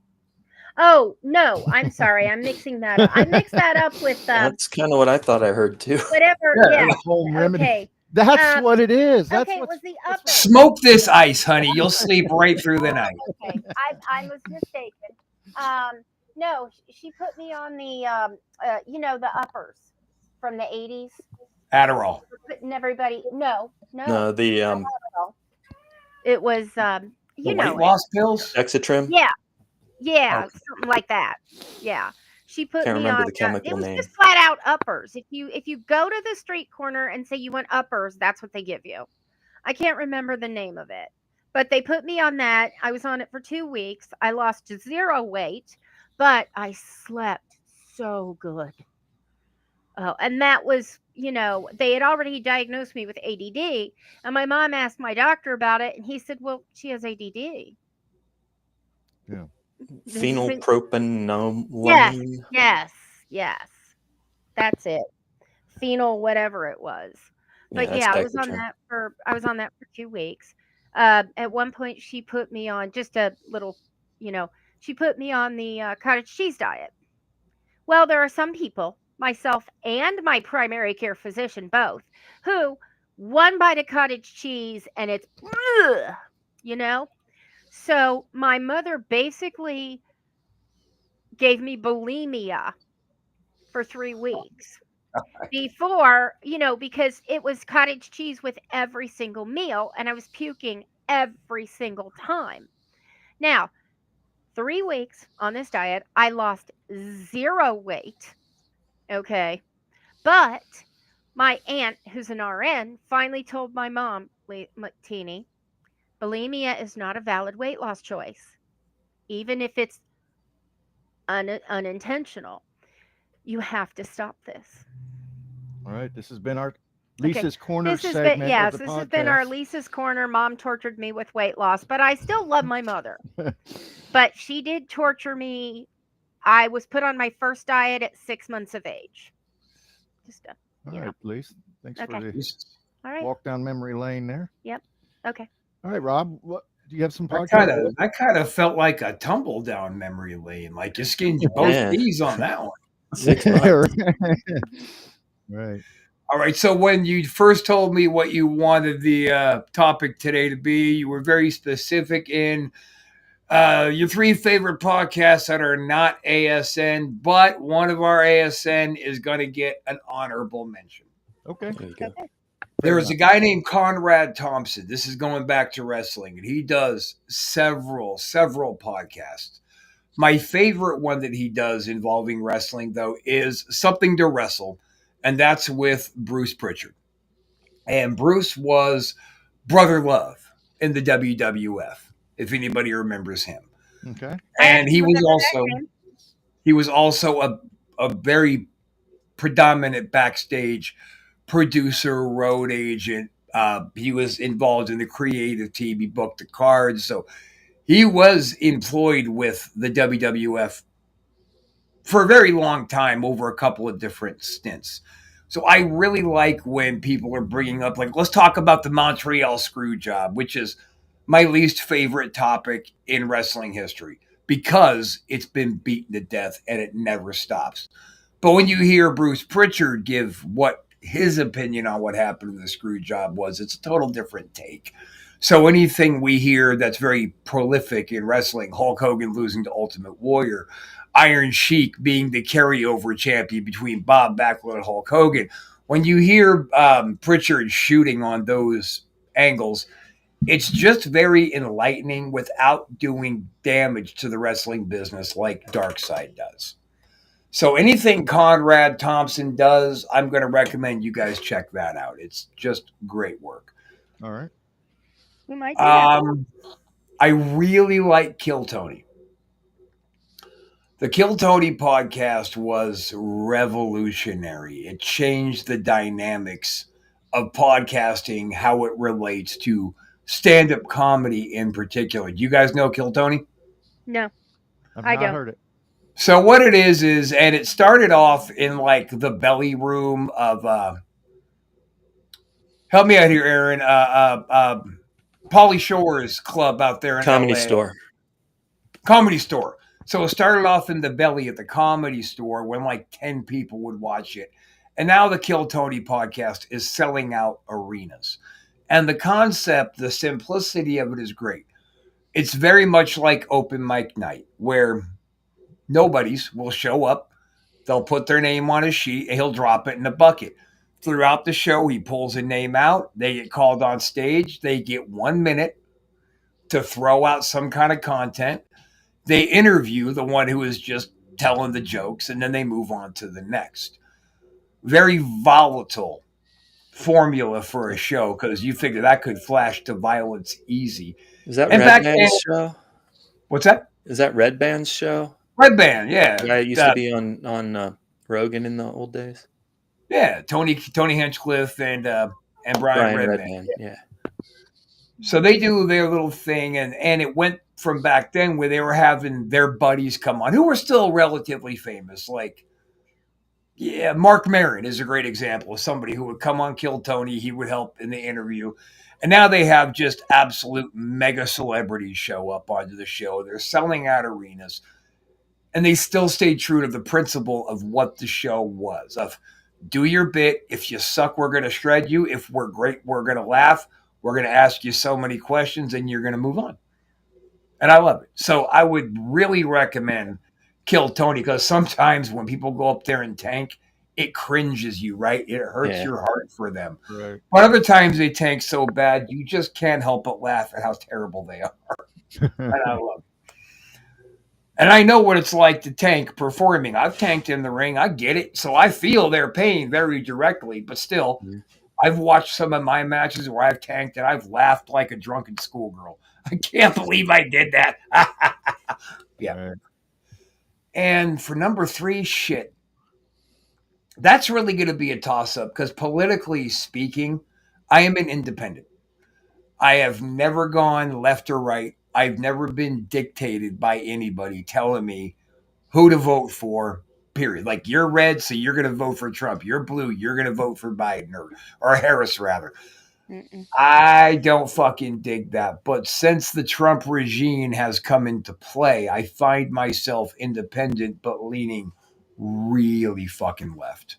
Oh, no, I'm sorry. I'm mixing that up. I mixed that up with... That's kind of what I thought I heard, too. Whatever, yeah. Home remedy. Okay. That's what it is. That's okay, it was the upper. Smoke this ice, honey. You'll sleep right through the night. Okay, I was mistaken. No, she put me on the, the uppers from the 80s. Adderall. Putting everybody, no. No, the it was the weight loss pills. Dexatrim. Yeah, something like that. Yeah, she put Can't me remember on. the chemical it was name. just flat out uppers. If you go to the street corner and say you want uppers, that's what they give you. I can't remember the name of it, but they put me on that. I was on it for 2 weeks. I lost 0 weight, but I slept so good. Oh, and that was, they had already diagnosed me with ADD, and my mom asked my doctor about it, and he said, well, she has ADD. Yeah. Phenylpropanolamine. Yes. That's it. Phenol, whatever it was. But I was on that for 2 weeks. At one point she put me on just a little, she put me on the cottage cheese diet. Well, there are some people, myself and my primary care physician both, who one bite of cottage cheese and it's, So my mother basically gave me bulimia for 3 weeks before, because it was cottage cheese with every single meal and I was puking every single time. Now, 3 weeks on this diet, I lost 0 weight. Okay. But my aunt, who's an RN, finally told my mom, Teeny, bulimia is not a valid weight loss choice, even if it's unintentional. You have to stop this. All right. This has been our Lisa's Corner this has segment. Has been our Lisa's Corner. Mom tortured me with weight loss, but I still love my mother. But she did torture me. I was put on my first diet at 6 months of age. All right, Lisa. Thanks for the walk down memory lane there. Yep. Okay. All right, Rob. What do you have some podcast? I kind of felt like a tumble down memory lane. Like you skinned both knees on that one. 6 months. Right. All right. So when you first told me what you wanted the topic today to be, you were very specific in your 3 favorite podcasts that are not ASN, but one of our ASN is going to get an honorable mention. Okay. There you go. Okay. There's a guy named Conrad Thompson. This is going back to wrestling, and he does several podcasts. My favorite one that he does involving wrestling, though, is Something to Wrestle, and that's with Bruce Pritchard. And Bruce was Brother Love in the WWF, if anybody remembers him. Okay. And he was Remember that also name? he was also a very predominant backstage producer, road agent. He was involved in the creative team. He booked the cards. So he was employed with the WWF for a very long time over a couple of different stints. So I really like when people are bringing up, like, let's talk about the Montreal screw job, which is my least favorite topic in wrestling history because it's been beaten to death and it never stops. But when you hear Bruce Pritchard give what his opinion on what happened to the screw job was, it's a total different take. So anything we hear that's very prolific in wrestling, Hulk Hogan losing to Ultimate Warrior, Iron Sheik being the carryover champion between Bob Backlund and Hulk Hogan, when you hear Pritchard shooting on those angles, it's just very enlightening without doing damage to the wrestling business like Darkseid does. So anything Conrad Thompson does, I'm going to recommend you guys check that out. It's just great work. All right. We might do that. I really like Kill Tony. The Kill Tony podcast was revolutionary. It changed the dynamics of podcasting, how it relates to stand-up comedy in particular. Do you guys know Kill Tony? No. I've I not don't. heard it. So what it is, and it started off in like the belly room of, help me out here, Aaron, Pauly Shore's club out there in Comedy LA. Store. Comedy Store. So it started off in the belly at the Comedy Store when like 10 people would watch it. And now the Kill Tony podcast is selling out arenas. And the concept, the simplicity of it is great. It's very much like open mic night where nobodies will show up. They'll put their name on a sheet and he'll drop it in a bucket. Throughout the show, he pulls a name out. They get called on stage. They get 1 minute to throw out some kind of content. They interview the one who is just telling the jokes, and then they move on to the next. Very volatile formula for a show because you figure that could flash to violence easy. Is that And back Red Band's then- show? What's that? Is that Red Band's show? Red Band, yeah. The guy that used to be on Rogan in the old days. Yeah, Tony Hinchcliffe and Brian Redband. Yeah. So they do their little thing, and it went from back then where they were having their buddies come on, who were still relatively famous. Like, yeah, Mark Maron is a great example of somebody who would come on Kill Tony. He would help in the interview. And now they have just absolute mega celebrities show up onto the show. They're selling out arenas. And they still stay true to the principle of what the show was, of do your bit. If you suck, we're going to shred you. If we're great, we're going to laugh. We're going to ask you so many questions and you're going to move on. And I love it. So I would really recommend Kill Tony because sometimes when people go up there and tank, it cringes you, right? It hurts your heart for them. Right. But other times they tank so bad, you just can't help but laugh at how terrible they are. And I love it. And I know what it's like to tank performing. I've tanked in the ring. I get it. So I feel their pain very directly. But still, I've watched some of my matches where I've tanked and I've laughed like a drunken schoolgirl. I can't believe I did that. Yeah. Right. And for number 3, shit. That's really going to be a toss-up because politically speaking, I am an independent. I have never gone left or right. I've never been dictated by anybody telling me who to vote for, period. Like, you're red, so you're going to vote for Trump. You're blue, you're going to vote for Biden or Harris, rather. Mm-mm. I don't fucking dig that. But since the Trump regime has come into play, I find myself independent but leaning really fucking left.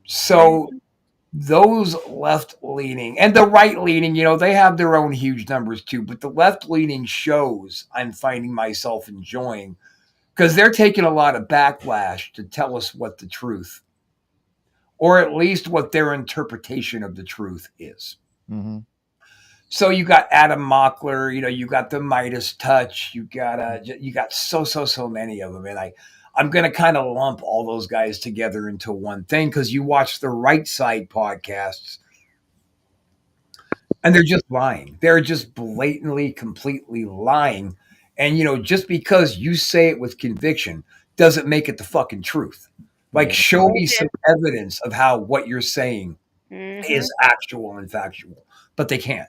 So those left leaning and the right leaning, they have their own huge numbers too, but the left leaning shows I'm finding myself enjoying because they're taking a lot of backlash to tell us what the truth, or at least what their interpretation of the truth is. Mm-hmm. So you got Adam Mockler, you got the Midas Touch, you got so many of them, and I'm going to kind of lump all those guys together into one thing because you watch the Right Side podcasts, and they're just lying. They're just blatantly, completely lying, and just because you say it with conviction doesn't make it the fucking truth. Like, show me some evidence of how what you're saying is actual and factual, but they can't.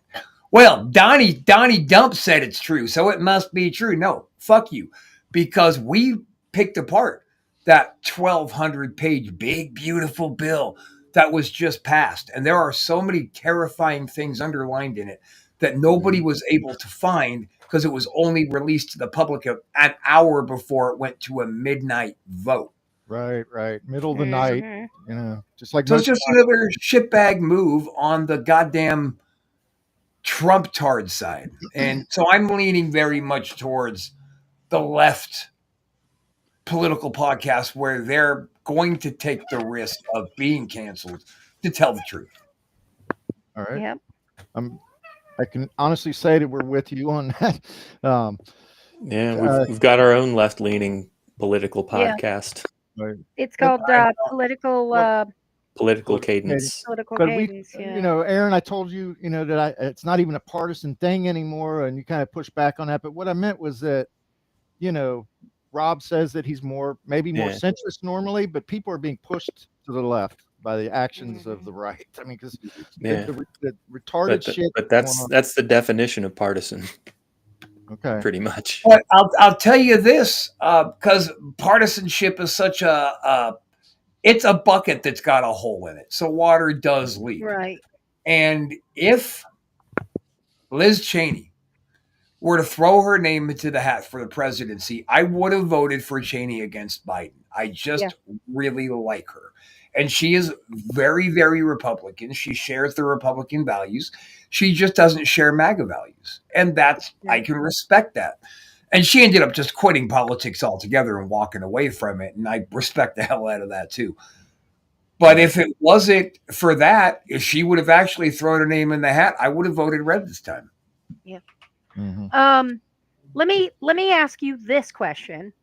Well, Donnie Dump said it's true, so it must be true. No, fuck you, because we picked apart that 1,200-page big, beautiful bill that was just passed, and there are so many terrifying things underlined in it that nobody was able to find because it was only released to the public an hour before it went to a midnight vote. Right. Middle of the night, just like so. It's just another shitbag move on the goddamn Trump tard side. And so I'm leaning very much towards the left political podcast where they're going to take the risk of being canceled to tell the truth. All right. Yep. I can honestly say that we're with you on that. We've got our own left-leaning political podcast. Right. It's called Political Cadence. Political But Cadence. Aaron, I told you, that it's not even a partisan thing anymore, and you kind of push back on that. But what I meant was that, Rob says that he's maybe more centrist normally, but people are being pushed to the left by the actions of the right. I mean, because the retarded shit. But that's the definition of partisan. Okay. Pretty much. But I'll tell you this, because partisanship is such it's a bucket that's got a hole in it. So water does leak. Right. And if Liz Cheney were to throw her name into the hat for the presidency, I would have voted for Cheney against Biden. I just really like her. And she is very, very Republican. She shares the Republican values. She just doesn't share MAGA values. And I can respect that. And she ended up just quitting politics altogether and walking away from it. And I respect the hell out of that too. But if it wasn't for that, if she would have actually thrown her name in the hat, I would have voted red this time. Yeah. Mm-hmm. Let me ask you this question.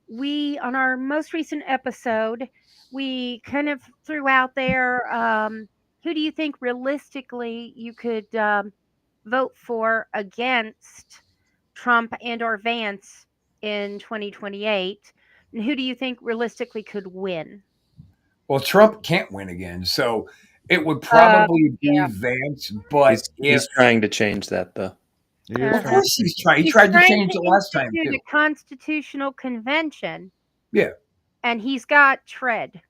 We, on our most recent episode, we kind of threw out there, who do you think realistically you could vote for against Trump and or Vance in 2028? And who do you think realistically could win? Well, Trump can't win again, so it would probably be Vance, but he's trying to change that, though. Of course he's trying. He tried to change it last time, too. The Constitutional Convention. Yeah. And he's got tread.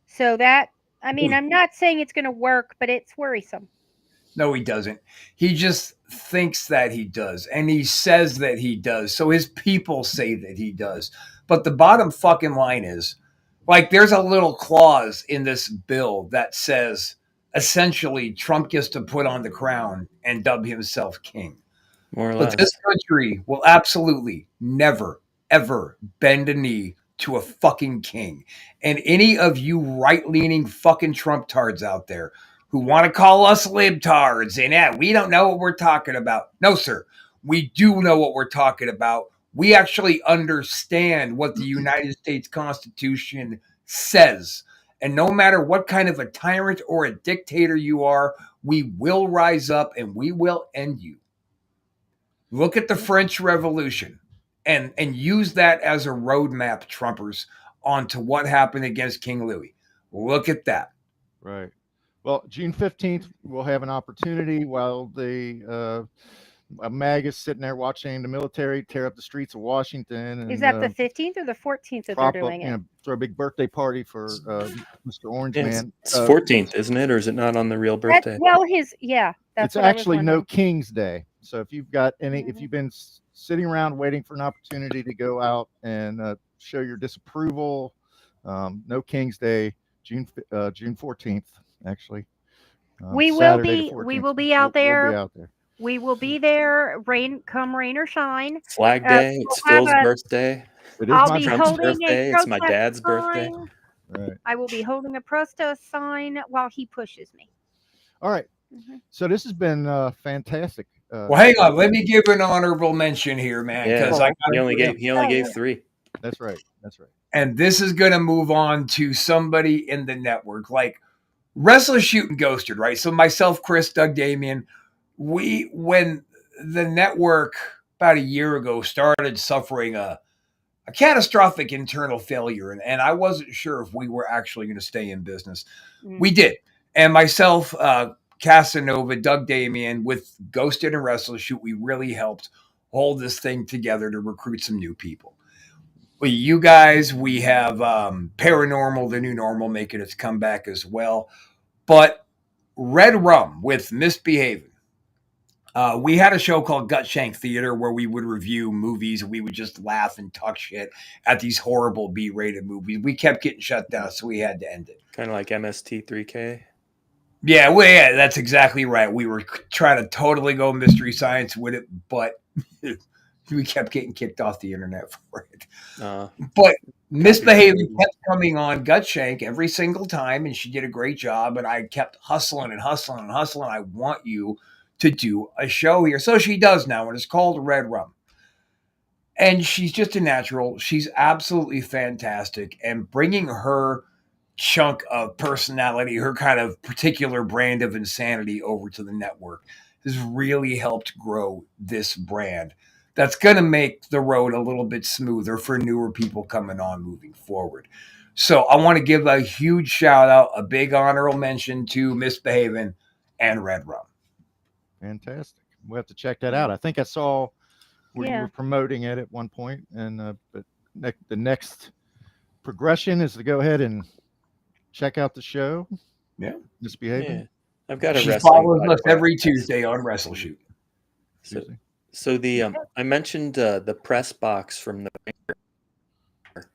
So that, I'm not saying it's going to work, but it's worrisome. No, he doesn't. He just thinks that he does. And he says that he does. So his people say that he does. But the bottom fucking line is, there's a little clause in this bill that says, essentially, Trump gets to put on the crown and dub himself king. More or less. But this country will absolutely never, ever bend a knee to a fucking king. And any of you right-leaning fucking Trump tards out there who want to call us libtards and we don't know what we're talking about. No, sir. We do know what we're talking about. We actually understand what the United States Constitution says. And no matter what kind of a tyrant or a dictator you are, we will rise up and we will end you. Look at the French Revolution and use that as a roadmap, Trumpers, onto what happened against King Louis. Look at that. Right. Well, June 15th, we'll have an opportunity while the MAG is sitting there watching the military tear up the streets of Washington. And, is that the 15th or the 14th that they're doing it? Throw a big birthday party for Mr. Orange Man. It's 14th, isn't it? Or is it not on the real birthday? It's actually No King's Day. So if you've got if you've been sitting around waiting for an opportunity to go out and show your disapproval, No King's Day, June 14th. actually. We will Saturday the be- we 14th. will be out We'll there. be out there. We will be there, rain or shine. Flag Uh, Day. we'll It's have Phil's a- birthday. It is I'll my be Trump's holding birthday. a It's my protest dad's birthday. sign. Right. I will be holding a protest sign while he pushes me. All right. Mhm. So this has been fantastic. Well, hang on. Let me give an honorable mention here, man, Yeah, because he only gave Oh, gave yeah. 3. That's right. That's right. and this is going to move on to somebody in the network, like Wrestler Shooting Ghosted, right? So myself, Chris, Doug, Damien, when the network about a year ago started suffering a catastrophic internal failure, and I wasn't sure if we were actually going to stay in business. We did. And myself, Casanova, Doug, Damien, with Ghosted and Wrestler Shoot, we really helped hold this thing together to recruit some new people. You guys, we have Paranormal, the new normal, making its comeback as well. But Red Rum with Misbehaving. We had a show called Gut Shank Theater where we would review movies. We would just laugh and talk shit at these horrible B-rated movies. We kept getting shut down, so we had to end it. Kind of like MST3K. Yeah, well, yeah, that's exactly right. We were trying to totally go Mystery Science with it, but we kept getting kicked off the internet for it. But Misbehaving kept coming on Gutshank every single time, and she did a great job. And I kept hustling and hustling and hustling. I want you to do a show here. So she does now, and it's called Red Rum. And she's just a natural. She's absolutely fantastic. And bringing her chunk of personality, her kind of particular brand of insanity over to the network has really helped grow this brand. That's going to make the road a little bit smoother for newer people coming on moving forward. So I want to give a huge shout out, a big honorable mention to Misbehaving and Red Rum. Fantastic. We'll have to check that out. I think I saw where you Yeah. were promoting it at one point, and but the next progression is to go ahead and check out the show. Yeah. Misbehaving. Yeah, I've got a She wrestling follows us podcast. every Tuesday on Wrestle Shoot. So the I mentioned the press box from the Ringer.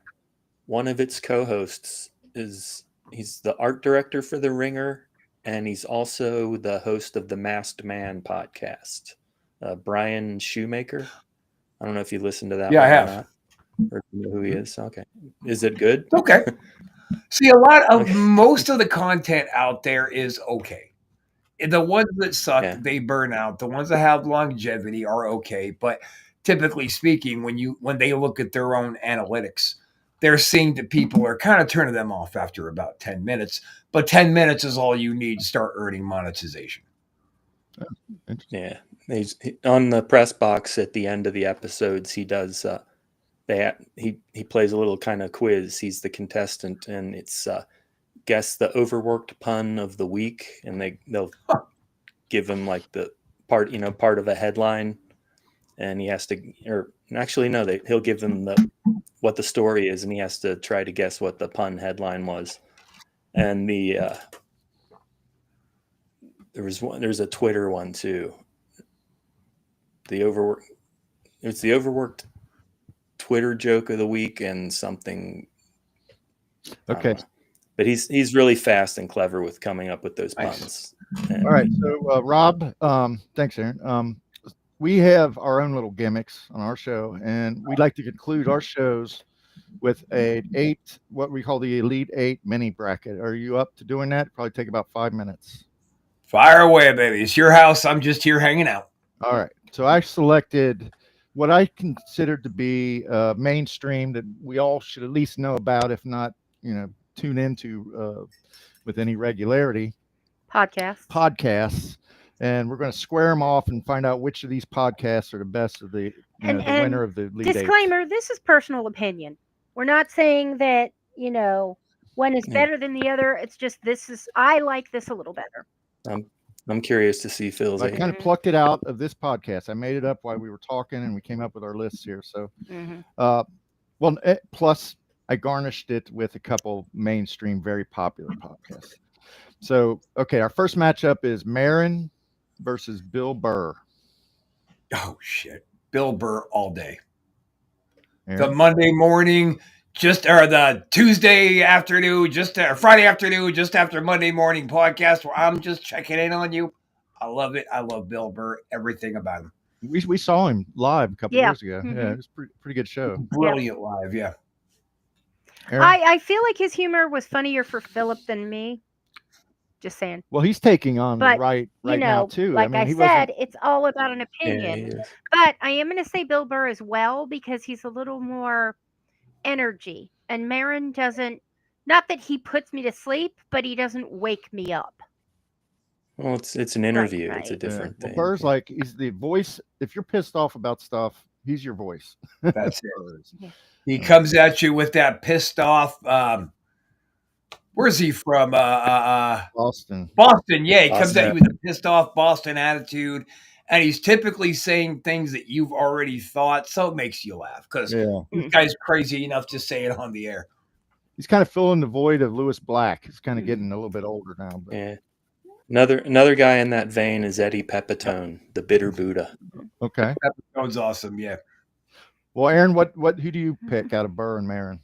One of its co-hosts he's the art director for the Ringer, and he's also the host of the Masked Man podcast. Brian Shoemaker. I don't know if you listened to that. Yeah, one I have. Or not, or you know who he is. Okay, is it good? Okay. See, a lot of most of the content out there is okay. The ones that suck, Yeah. they burn out. The ones that have longevity are okay. But typically speaking, when they look at their own analytics, they're seeing that people are kind of turning them off after about 10 minutes. But 10 minutes is all you need to start earning monetization. Yeah, on the press box at the end of the episodes, he does. He plays a little kind of quiz. He's the contestant, and it's guess the overworked pun of the week, and they'll give him like the part of a headline, and he has to, or actually no, he'll give him what the story is, and he has to try to guess what the pun headline was, and there's a Twitter one too. It's the overworked Twitter joke of the week and something. Okay. But he's really fast and clever with coming up with those puns. All right. So Rob, thanks, Aaron. We have our own little gimmicks on our show, and we'd like to conclude our shows with what we call the Elite 8 mini bracket. Are you up to doing that? Probably take about 5 minutes. Fire away, baby. It's your house. I'm just here hanging out. All right. So I selected what I considered to be mainstream that we all should at least know about, if not, tune into with any regularity. Podcasts. And we're going to square them off and find out which of these podcasts are the best of the winner of the Elite 8. Disclaimer, this is personal opinion. We're not saying that, one is better than the other. It's just I like this a little better. I'm curious to see Phil's. I kind of plucked it out of this podcast. I made it up while we were talking, and we came up with our lists here. So, plus I garnished it with a couple mainstream, very popular podcasts. So, okay, our first matchup is Marin versus Bill Burr. Oh, shit. Bill Burr all day. Aaron? The Monday morning the Tuesday afternoon, Friday afternoon, just after Monday morning podcast where I'm just checking in on you. I love it. I love Bill Burr, everything about him. We saw him live a couple Yeah. years ago. Mhm. Yeah, it was pretty good show. Brilliant live, yeah. Aaron? I feel like his humor was funnier for Philip than me. Just saying. Well, he's taking on But, the right You now know, too. like I mean, I he wasn't. said, it's all about an Yeah, opinion. he is. But I am going to say Bill Burr as well because he's a little more energy. And Marin doesn't, not that he puts me to sleep, but he doesn't wake me up. Well, it's an interview. It's a right. different Well, thing. Burr's like he's the voice. If you're pissed off about stuff, he's your voice. That's it. Burr is. He comes at you with that pissed off. Where's he from? Boston. Boston. Yeah, he comes Boston. at you with a pissed off Boston attitude, and he's typically saying things that you've already thought, so it makes you laugh because Yeah, this guy's crazy enough to say it on the air. he's kind of filling the void of Lewis Black. He's kind of getting a little bit older now. But Yeah. Another guy in that vein is Eddie Pepitone, the Bitter Buddha. okay. That awesome. Yeah. Well, Aaron, who do you pick out of Burr and Marin?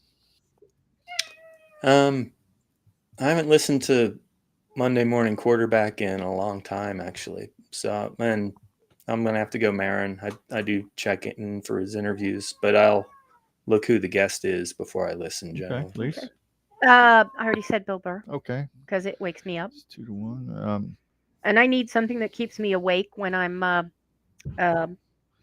I haven't listened to Monday Morning Quarterback in a long time, actually. So, and I'm gonna have to go Marin. I do check in for his interviews, but I'll look who the guest is before I listen. Generally, Okay, please. I already said Bill Burr Okay, because it wakes me up. it's 2-1. And I need something that keeps me awake when I'm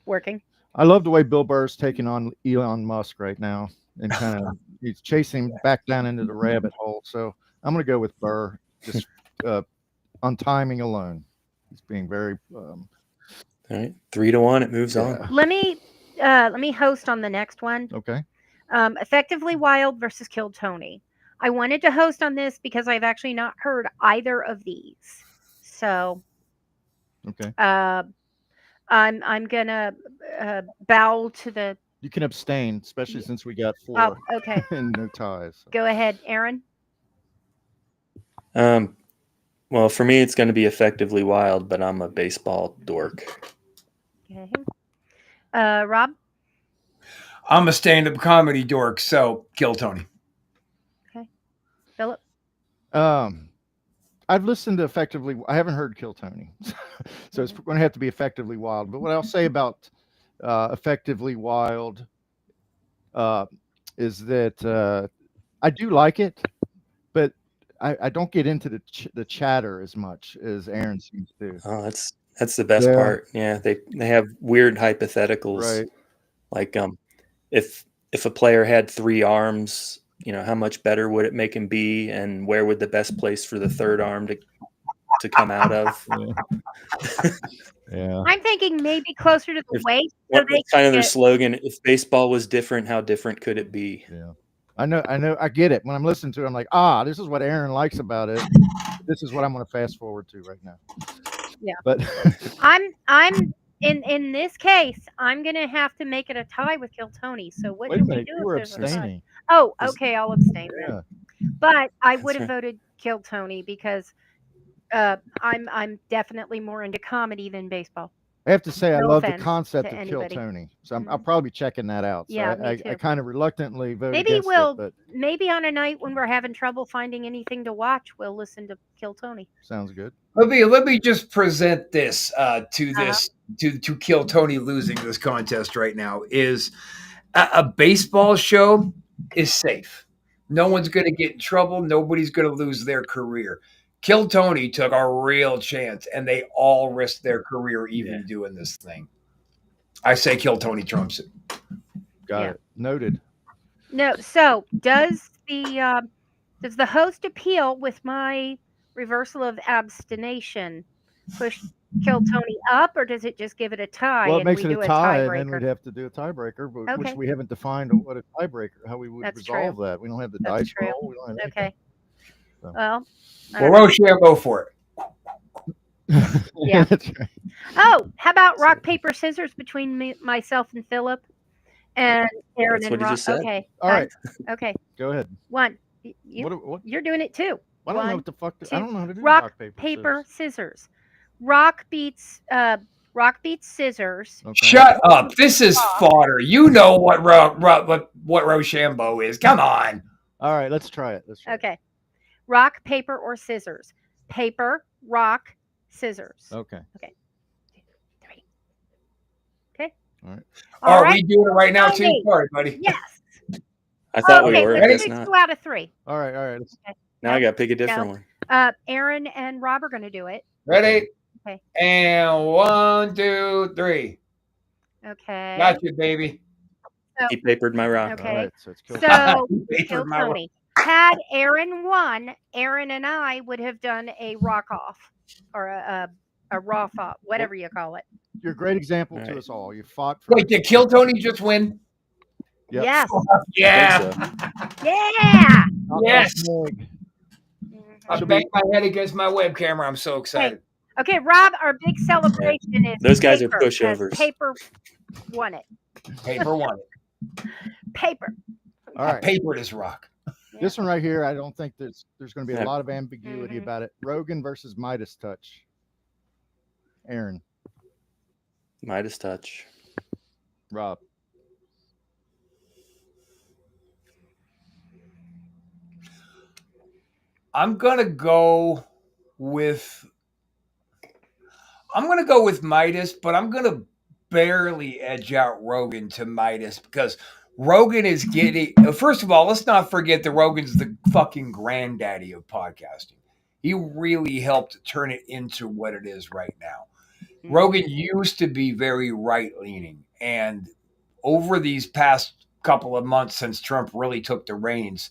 working. I love the way Bill Burr's taking on Elon Musk right now, and kind of he's chasing him back down into the rabbit hole. So I'm going to go with Burr, just on timing alone. He's being very. all right, 3-1. It moves on. Yeah. Let me host on the next one. Okay. Effectively Wild versus Kill Tony. I wanted to host on this because I've actually not heard either of these. So Okay. I'm gonna bow to the. You can abstain, especially since we got 4 Oh, okay. and no ties. Go ahead, Aaron. Well, for me, it's going to be Effectively Wild, but I'm a baseball dork. Okay. Rob. I'm a stand-up comedy dork, so Kill Tony. Philip. I've listened to Effectively. I haven't heard Kill Tony, so it's going to have to be Effectively Wild. But what I'll say about Effectively Wild is that I do like it, but I don't get into the chatter as much as Aaron seems to. Oh, that's the best Yeah. part. Yeah, they have weird hypotheticals. Right. Like if a player had 3 arms, how much better would it make him be, and where would the best place for the third arm to come out of? Yeah. I'm thinking maybe closer to the If- waist. So What they kind of can their get- slogan? If baseball was different, how different could it be? Yeah. I know. I get it. When I'm listening to it, I'm like, this is what Aaron likes about it. This is what I'm going to fast forward to right now. Yeah. But I'm in this case, I'm gonna have to make it a tie with Kill Tony. So what wait a do we minute, do you if were there's a tie? abstaining. Oh, Is- okay, I'll abstain then. Yeah. But I That's would have right. voted Kill Tony because I'm definitely more into comedy than baseball. I have to say, I No love the offense concept to of Kill anybody. Tony. So I'll Mhm. probably be checking that out. So Yeah, me I too. kind of reluctantly voted Maybe against we'll it, but maybe on a night when we're having trouble finding anything to watch, we'll listen to Kill Tony. sounds good. Let me just present this to Uh-huh. this to Kill Tony losing this contest right now is a baseball show is safe. No one's going to get in trouble. Nobody's going to lose their career. Kill Tony took a real chance, and they all risked their career even doing this thing. I say Kill Tony trumps it. Got Yeah. it. Noted. No, so does the host appeal with my reversal of abstination push Kill Tony up, or does it just give it a tie? Well, it and makes we it do a tie, and tiebreaker? then we'd have to do a tiebreaker, but, which Okay. we haven't defined what a tiebreaker, how we would That's resolve true. that. We don't have the That's dice true. roll. We don't have anything. Okay. So. Well, I Well, don't know. Rochambeau for it. Yeah. That's right. Oh, how about rock paper scissors between myself and Philip and Aaron That's and what he Rob? just said. Okay. All right, Okay. go ahead. One. What? You're doing it too. I don't know One, what the fuck. two, I don't know how to do rock, rock paper Paper scissors. scissors. Rock beats rock beats scissors. Okay. Shut up. This is fodder. You know what Rochambeau is. Come on. All right, let's try it. Okay. Rock, paper, or scissors. Paper, rock, scissors. Okay. 2, 3. Okay. All right. Are right. we doing it right now, too? Okay. Sorry, buddy. Yes. I thought Okay, we were. I let's guess do not. 2 out of 3. All right. Now I got to pick a different one. Aaron and Rob are going to do it. Ready? Okay. And 1, 2, 3. Okay. Got you, baby. He papered my rock. Okay. All right, so it's kill. So, You paid Kill for my rock. Tony. Had Aaron won, Aaron and I would have done a rock off or a raw off, whatever you call it. You're a great example All to right. us all. You fought for Wait, did Kill Tony just win? Yep. Yes. Yeah. Yeah. Yes. Meg. I banged my head against my web camera. I'm so excited. Okay, Rob, our big celebration is Those guys are paper, 'cause pushovers. Paper won it. Paper won it. Paper. All right. Papered his rock. This one right here, I don't think there's going to be a Yeah. lot of ambiguity Mhm. about it. Rogan versus Midas Touch. Aaron, Midas touch. Rob. I'm gonna go with Midas, but I'm gonna barely edge out Rogan to Midas because Rogan is getting. First of all, let's not forget that Rogan's the fucking granddaddy of podcasting. He really helped turn it into what it is right now. Rogan used to be very right leaning, and over these past couple of months since Trump really took the reins,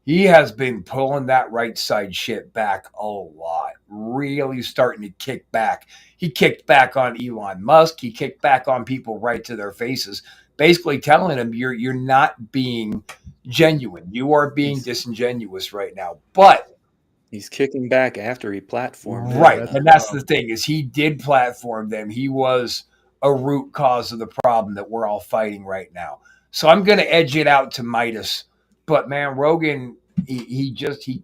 he has been pulling that right side shit back a lot, really starting to kick back. He kicked back on Elon Musk. He kicked back on people right to their faces, basically telling them you're not being genuine. You are being disingenuous right now. But He's kicking back after he platformed. it. right, that's and that's the thing is he did platform them. He was a root cause of the problem that we're all fighting right now. So I'm going to edge it out to Midas. But man, Rogan, he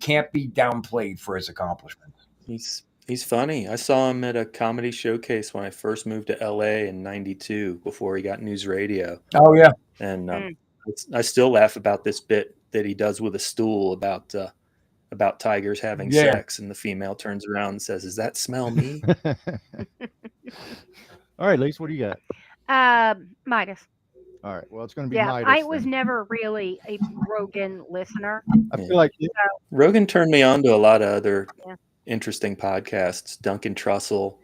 can't be downplayed for his accomplishments. He's funny. I saw him at a comedy showcase when I first moved to LA in '92 before he got News Radio, Oh yeah, and I still laugh about this bit that he does with a stool about tigers having Yeah. sex, and the female turns around and says, "Does that smell me?" All right, Lise, what do you got? Midas. All right, well, it's going to be Yeah, Midas. I was then. never really a Rogan listener. I feel like Rogan turned me on to a lot of other Yeah. interesting podcasts. Duncan Trussell,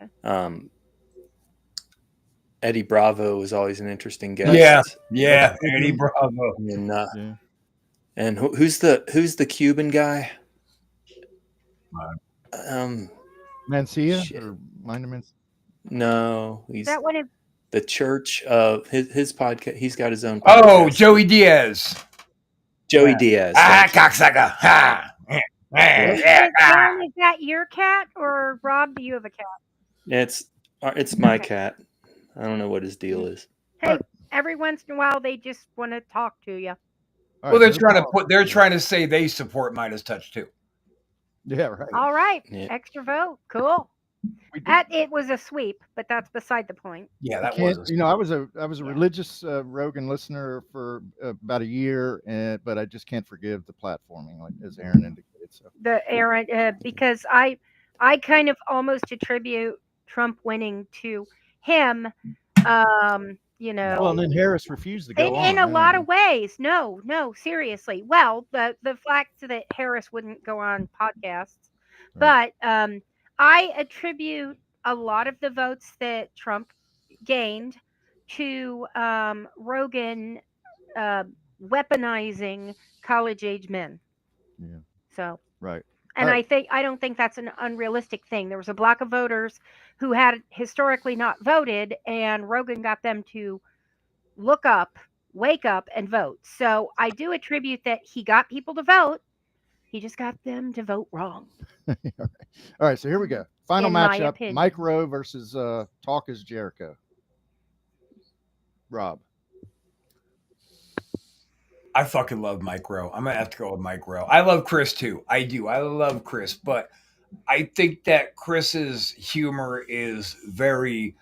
Okay. Eddie Bravo was always an interesting guest. yeah, Eddie Bravo. And, yeah. and who's the Cuban guy? Mancia Shit. or Minor Mancia. No, Is he's that one of the Church of his podcast. He's got his own. Oh, podcast. Joey Diaz. Joey Diaz. Ah, thank you. cocksucker. Ha. Aaron, is that your cat or Rob? Do you have a cat? It's my Okay. cat. I don't know what his deal is. Hey, every once in a while they just want to talk to you. All Well, right, they're trying to say they support Midas Touch too. Yeah, right. All right, Yeah. extra vote, cool. We did- It was a sweep, but that's beside the point. Yeah, I that can't- was. you know, I was a Yeah. religious Rogan listener for about a year, but I just can't forgive the platforming, like as Aaron indicated. So The Aaron, because I kind of almost attribute Trump winning to him. You know, well, and then Harris refused to go on. in a yeah. lot of ways. No, seriously. Well, the fact that Harris wouldn't go on podcasts, but I attribute a lot of the votes that Trump gained to Rogan weaponizing college age men. Yeah. So, Right. and Right. I don't think that's an unrealistic thing. There was a block of voters who had historically not voted, and Rogan got them to look up, wake up, and vote. So I do attribute that he got people to vote. He just got them to vote wrong. All right, so here we go. Final In my matchup: opinion. Mike Rowe versus Talk is Jericho. Rob. I fucking love Mike Rowe. I'm gonna have to go with Mike Rowe. I love Chris too. I do. I love Chris, but I think that Chris's humor is very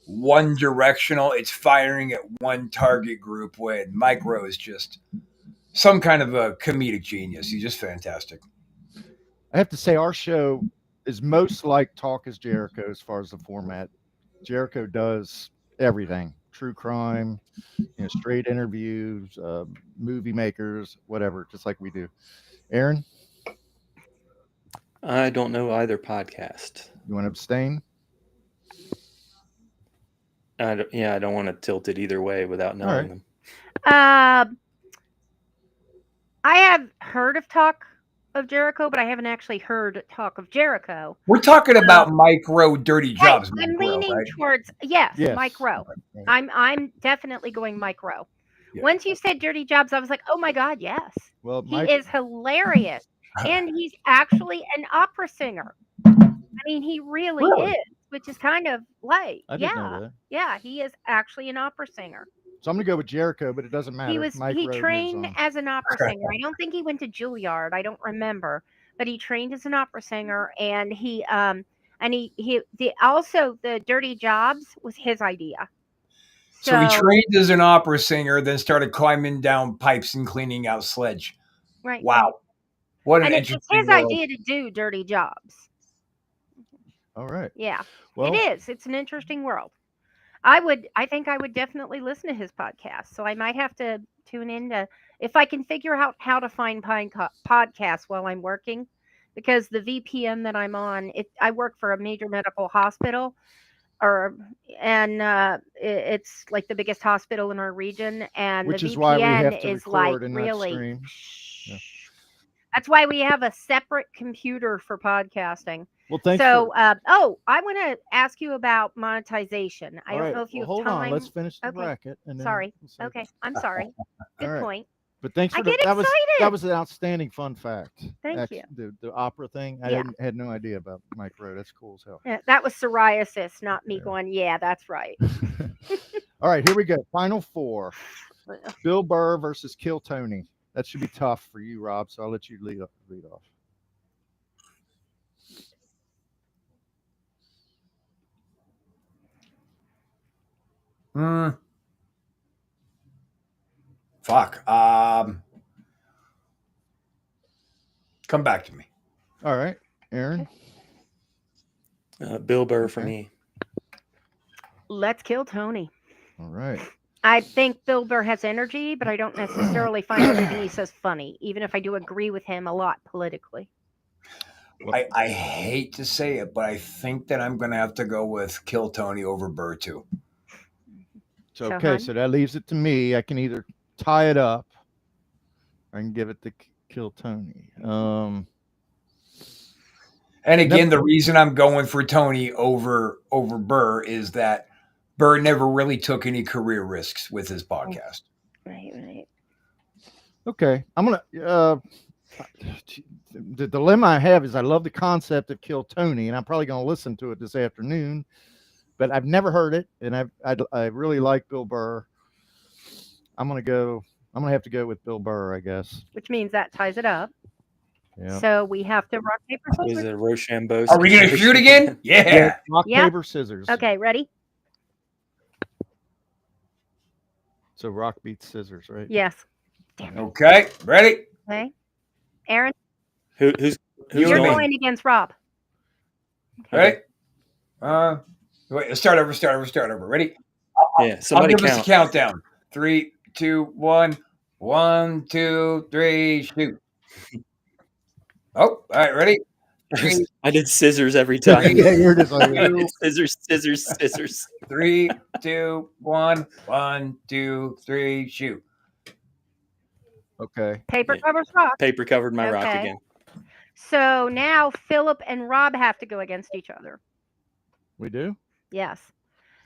one directional. It's firing at one target group when Micro is just some kind of a comedic genius. He's just fantastic. I have to say, our show is most like Talk is Jericho as far as the format. Jericho does everything: true crime, straight interviews, movie makers, whatever, just like we do. Aaron, I don't know either podcast. you want to abstain? I don't want to tilt it either way without knowing right. them. I have heard of Talk of Jericho, but I haven't actually heard Talk of Jericho. We're talking about Micro Dirty Jobs. I'm Mike Rowe, leaning right? towards Yes. Mike Rowe. Right. I'm definitely going Mike Rowe. Yeah. Once you said Dirty Jobs, I was like, oh my God, yes. Well, He Mike, is hilarious. And he's actually an opera singer. I mean, he really is, which is kind of like, I didn't know that. yeah, he is actually an opera singer. So I'm going to go with Jericho, but it doesn't matter. He trained as an opera singer. I don't think he went to Juilliard. I don't remember, but he trained as an opera singer, and he also the Dirty Jobs was his idea. So he trained as an opera singer, then started climbing down pipes and cleaning out sledge. Right. Wow. What an it's interesting his world. idea to do Dirty Jobs. All right. Yeah. Well, it is. It's an interesting world. I think I would definitely listen to his podcast. So I might have to tune in to, if I can figure out how to find podcasts while I'm working, because the VPN that I'm on, I work for a major medical hospital, it's like the biggest hospital in our region, and which the is VPN why we have to is like record in that really. stream. Yeah. That's why we have a separate computer for podcasting. Well, thanks. So, I want to ask you about monetization. I don't know if you have hold time. on. Let's finish the Okay. bracket. And then Sorry. we'll say- Okay, I'm sorry. Good right. point. But thanks I for get that excited. was an outstanding fun fact. Thank you. The opera thing. I Yeah. had no idea about Mike Rowe. That's cool as hell. Yeah, that was psoriasis, not me Yeah. going, yeah, that's right. All right, here we go. Final four. Bill Burr versus Kill Tony. That should be tough for you, Rob. So I'll let you lead off. Fuck. Come back to me. All right, Aaron. Bill Burr for Okay. me. Let's kill Tony. All right. I think Bill Burr has energy, but I don't necessarily find everything he says funny, even if I do agree with him a lot politically. I hate to say it, but I think that I'm going to have to go with Kill Tony over Burr too. So, So, okay, hon? so that leaves it to me. I can either tie it up or I can give it to Kill Tony. And again, the reason I'm going for Tony over Burr is that Burr never really took any career risks with his podcast. Right. Okay, I'm gonna. The dilemma I have is I love the concept of Kill Tony, and I'm probably gonna listen to it this afternoon. But I've never heard it, and I really like Bill Burr. I'm gonna have to go with Bill Burr, I guess. Which means that ties it up. Yeah. So we have to rock, paper, Is scissors. it Rochambeau? Are we going to shoot again? Yeah. Rock, Yep. paper, scissors. Okay, ready? So rock beats scissors, right? Yes. Damn it. Okay. Ready? Okay. Aaron, Who's You're you're me. going? going against Rob. Ready? Wait, let's start over. Ready? Yeah, I'll somebody give us a count. countdown. 3, 2, 1. 1, 2, 3, shoot. Oh, all right. Ready? I did scissors every time. Yeah, you're just like, I did scissors. 3, 2, 1. 1, 2, 3, shoot. okay. Paper Yeah. covers rock. Paper covered my rock Okay. again. So now Philip and Rob have to go against each other. We do. Yes.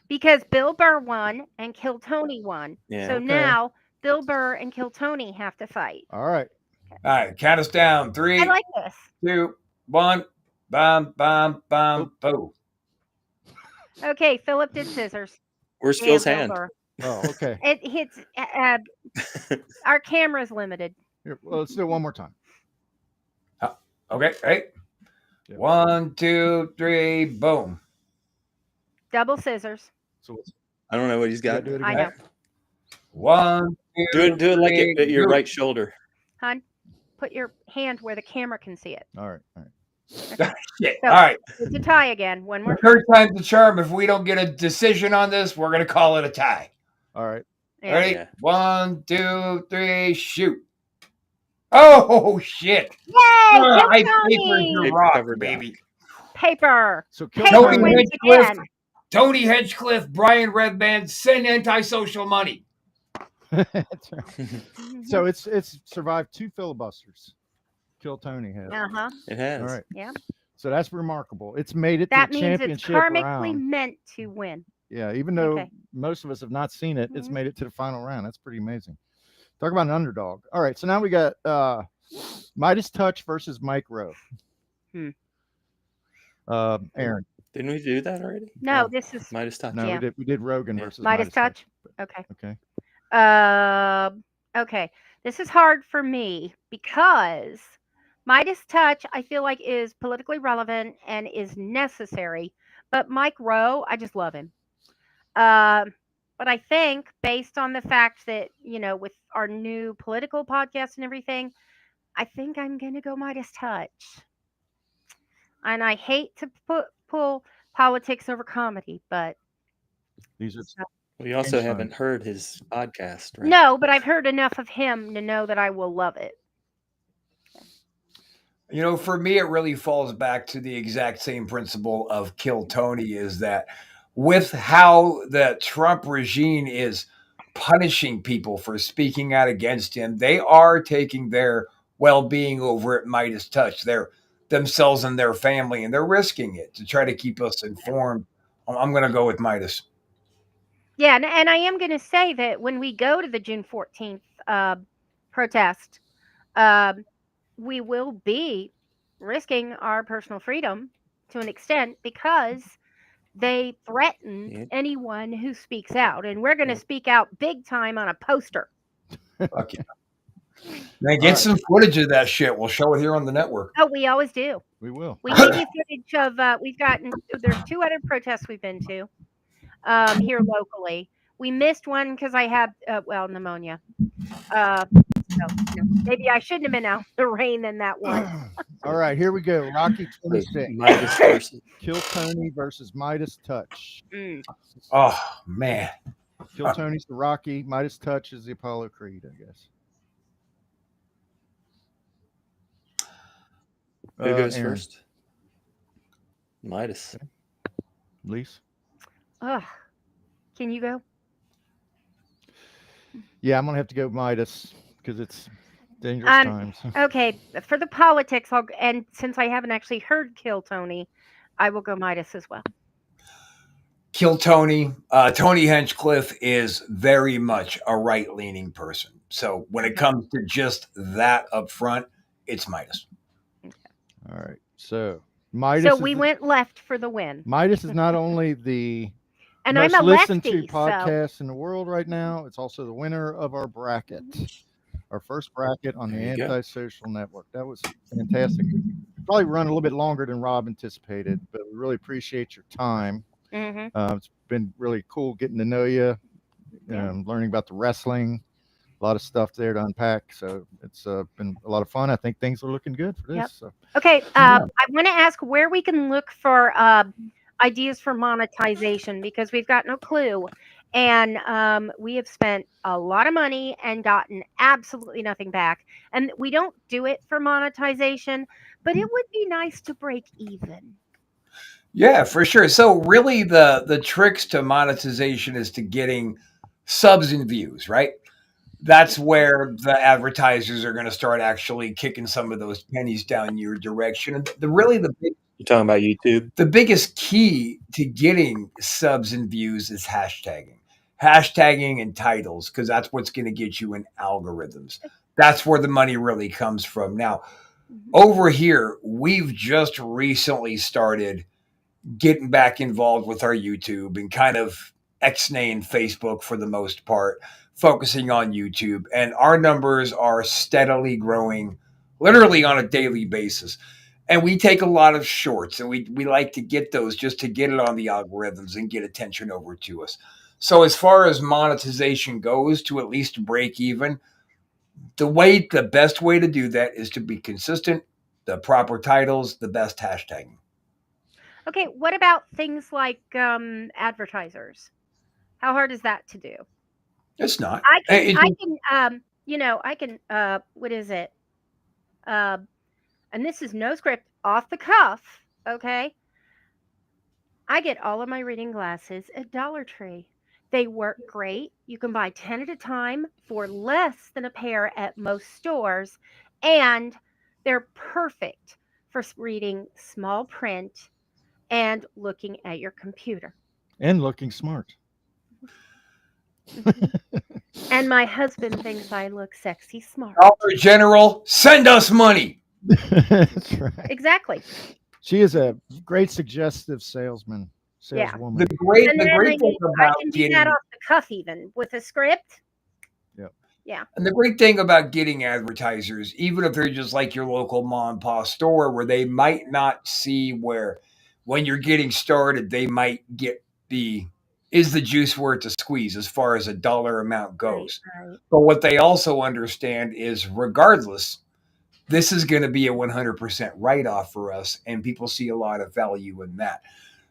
Because Bill Burr won and Kill Tony won. Yeah. So Okay. now Bill Burr and Kill Tony have to fight. All right. All right. Count us down. 3, I like this. 2, 1. Bam, bam, bam, boom. Okay, Philip did scissors. Where's and Phil's Bill hand? Burr. Oh, okay. It hits. Our camera's limited. Here, well, let's do it one more time. Okay. Ready? Yeah. 1, 2, 3, boom. Double scissors. So what's, I don't know what he's you gotta got. do it I again. know. 1, 2, Do it like 3, at your go. right shoulder. Hon, put your hand where the camera can see it. All right. Shit. So- All right. It's a tie again. One more The time. third time's the charm. If we don't get a decision on this, we're going to call it a tie. All right. Yeah. Ready? Yeah. 1, 2, 3, shoot. Oh, shit. Yay! I Kill papered Tony! your Paper rock, covered baby. Paper. So kill Paper Tony Tony. wins Hinchcliffe. again. Tony Hedgecliffe, Brian Redband, send antisocial money. That's right. So it's survived 2 filibusters. Kill Tony has. Uh-huh. It has. All right. Yeah. So that's remarkable. It's made it That to the means it's championship karmically round. meant to win. Yeah, even though Okay. most of us have not seen it, it's Mhm. made it to the final round. That's pretty amazing. Talk about an underdog. All right, so now we got Midas Touch versus Mike Rowe. Hmm. Aaron. Didn't we do that already? No, Oh, this is Midas Touch. No, Yeah. we did Rogan Yeah. versus Midas Touch. Okay. Okay. Okay. This is hard for me because Midas Touch, I feel like, is politically relevant and is necessary. But Mike Rowe, I just love him. But I think based on the fact that, with our new political podcast and everything, I think I'm going to go Midas Touch. And I hate to pull politics over comedy, but These are We also Change haven't times. heard his podcast, right? no, but I've heard enough of him to know that I will love it. For me, it really falls back to the exact same principle of Kill Tony, is that with how the Trump regime is punishing people for speaking out against him, they are taking their well-being over at Midas Touch. They're themselves and their family, and they're risking it to try to keep us informed. I'm going to go with Midas. Yeah, and I am going to say that when we go to the June 14th protest, we will be risking our personal freedom to an extent because they threaten Yeah. anyone who speaks out. And we're going to Yeah. speak out big time on a poster. Okay. Man, get some footage of that shit. We'll show it here on the network. Oh, we always do. we will. We give you footage of, there's 2 other protests we've been to here locally. We missed one because I had, pneumonia. So, maybe I shouldn't have been out in the rain in that one. All right, here we go. Rocky Wait, 26. Midas versus Kill Tony versus Midas Touch. Mm. Oh, man. Kill Tony's the Rocky. Midas Touch is the Apollo Creed, I guess. who goes Aaron, first? Midas. Lise? Ugh. Can you go? Yeah, I'm gonna have to go Midas because it's dangerous times. Okay, for the politics, and since I haven't actually heard Kill Tony, I will go Midas as well. Kill Tony. Tony Hinchcliffe is very much a right-leaning person. So when it comes to just that up front, it's Midas. All right, so Midas. So is we the- went left for the win. Midas is not only the And most I'm a listened lefty, to podcast in the world right now. It's also the winner of our bracket, our first bracket on the There you go. Antisocial Network. That was fantastic. We probably run a little bit longer than Rob anticipated, but we really appreciate your time. hmm It's been really cool getting to know you, Yeah. learning about the wrestling. A lot of stuff there to unpack. So it's been a lot of fun. I think things are looking good for this. Yep. So Okay, I want to ask where we can look for ideas for monetization because we've got no clue. And we have spent a lot of money and gotten absolutely nothing back. And we don't do it for monetization, but it would be nice to break even. Yeah, for sure. So really the tricks to monetization is to getting subs and views, right? That's where the advertisers are going to start actually kicking some of those pennies down your direction. And You're talking about YouTube? the biggest key to getting subs and views is hashtagging and titles, because that's what's going to get you in algorithms. That's where the money really comes from. Now, over here, we've just recently started getting back involved with our YouTube and kind of ex-naying Facebook for the most part, focusing on YouTube. And our numbers are steadily growing literally on a daily basis. And we take a lot of shorts, and we like to get those just to get it on the algorithms and get attention over to us. So as far as monetization goes, to at least break even, the best way to do that is to be consistent, the proper titles, the best hashtagging. Okay, what about things like advertisers? How hard is that to do? It's not. I can, It- I can, I can. What is it? And this is no script, off the cuff. Okay, I get all of my reading glasses at Dollar Tree. They work great. You can buy 10 at a time for less than a pair at most stores, and they're perfect for reading small print and looking at your computer. And looking smart. And my husband thinks I look sexy smart. Dollar General, send us money. That's right. Exactly. She is a great suggestive saleswoman. Yeah. Saleswoman. The great, And the then great thing I about can do getting that off the cuff even with a script. And the great thing about getting advertisers, even if they're just like your local mom and pop store, where they might not see where when you're getting started, they might get is the juice worth the squeeze as far as a dollar amount goes. Right. But what they also understand is regardless, this is going to be a 100% write-off for us, and people see a lot of value in that.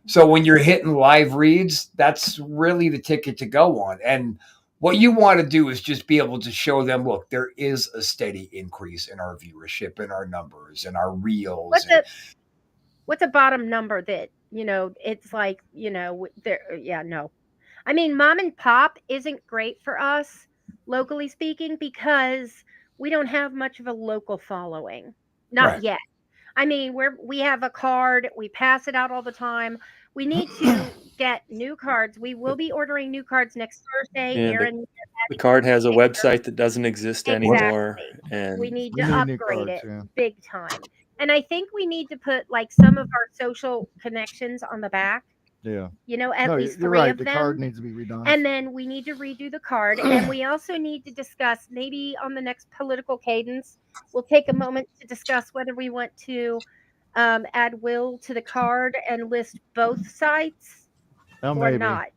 So when you're hitting live reads, that's really the ticket to go on. And what you want to do is just be able to show them, look, there is a steady increase in our viewership and our numbers and our reels. What's a bottom number that, it's like, there, yeah, no. I mean, mom and pop isn't great for us, locally speaking, because we don't have much of a local following. Not Right. yet. I mean, we have a card, we pass it out all the time. We need to get new cards. We will be ordering new cards next Thursday Yeah, here in The card has a website that doesn't exist anymore, Exactly. and we need We to need new upgrade cards, it yeah. big time. And I think we need to put like some of our social connections on the back, Yeah. at No, least you're 3 right. of The them. card needs to be redone. And then we need to redo the card. And we also need to discuss, maybe on the next political cadence, we'll take a moment to discuss whether we want to add Will to the card and list both sites Oh, or maybe. not.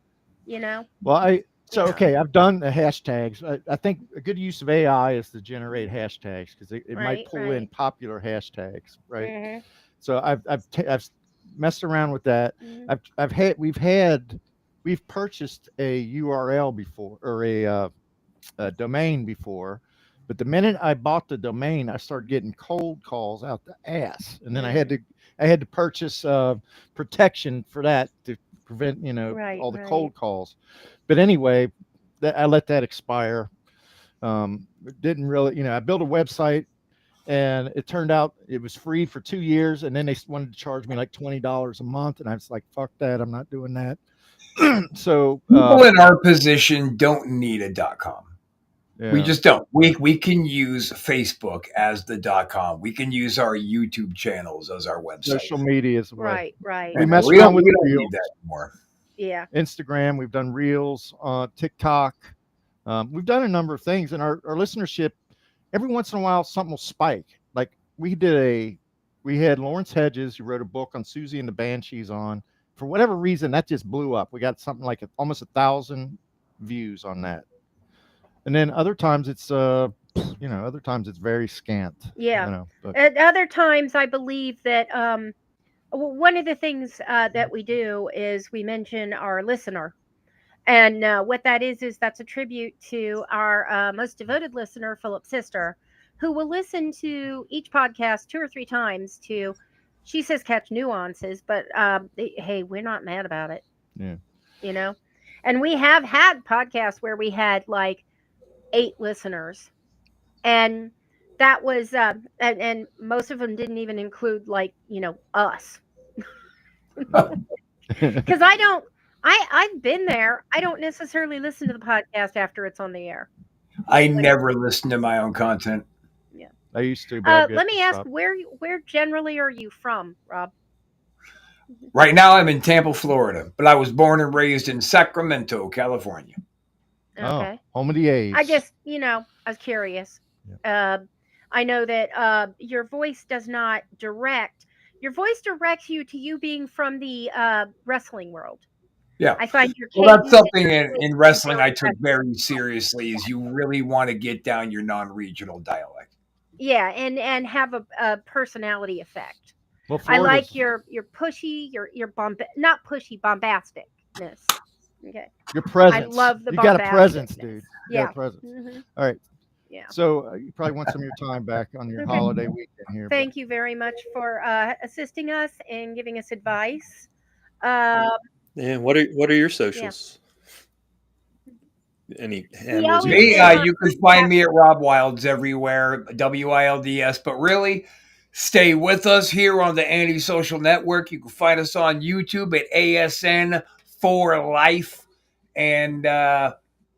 Well, Yeah. okay, I've done the hashtags. I think a good use of AI is to generate hashtags because it might Right, pull in right. popular hashtags, right? Mhm, So I've messed around with that. mhm. We've purchased a URL before, or a domain before, but the minute I bought the domain, I started getting cold calls out the ass, and then I had to purchase protection for that to prevent Right, all the right. cold calls. But anyway, I let that expire. It didn't really, I built a website, and it turned out it was free for 2 years, and then they wanted to charge me like $20 a month, and I was like, fuck that, I'm not doing that. So People in our position don't need a .com. We yeah. just don't. We can use Facebook as the .com. We can use our YouTube channels as our website. Social media as well. Right, right. We And mess we around don't, with we don't Reels. need that anymore. Yeah. Instagram, we've done Reels, TikTok. We've done a number of things, and our listenership, every once in a while, something will spike. Like we had Lawrence Hedges, who wrote a book on Susie and the Banshees on. For whatever reason, that just blew up. We got something like almost 1,000 views on that. And then other times it's very scant. Yeah. But At other times, I believe that one of the things that we do is we mention our listener. And what that is that's a tribute to our most devoted listener, Philip's sister, who will listen to each podcast 2 or 3 times to, she says, catch nuances, but hey, we're not mad about it. Yeah. And we have had podcasts where we had like 8 listeners, and that was and most of them didn't even include like us, because I've been there. I don't necessarily listen to the podcast after it's on the air. I never listen to my own content. Yeah, I used to. But let me ask, where generally are you from, Rob? Right now, I'm in Tampa, Florida, but I was born and raised in Sacramento, California. Okay. Home of the A's. I just, I was curious. Yeah. I know that your voice does not direct, Your voice directs you to you being from the wrestling world. Yeah. I find your Well, that's cadence and something your in voice wrestling I very took very seriously. Is you really want to get down your non-regional dialect. yeah, and have a personality effect. Well, I like Florida's- your pushy, your not pushy, bombasticness. Okay. your presence. love the You got a presence, bombasticness. dude. You Yeah. got a presence. Mhm. All right. Yeah. So you probably want some of your time back on your Okay. holiday weekend here. but- Thank you very much for assisting us and giving us advice. Yeah. What are your socials? Any handles? always Me, Yeah. you can find me at Rob Wilds everywhere, WILDS. But really, stay with us here on the Antisocial Network. You can find us on YouTube at ASN for Life, and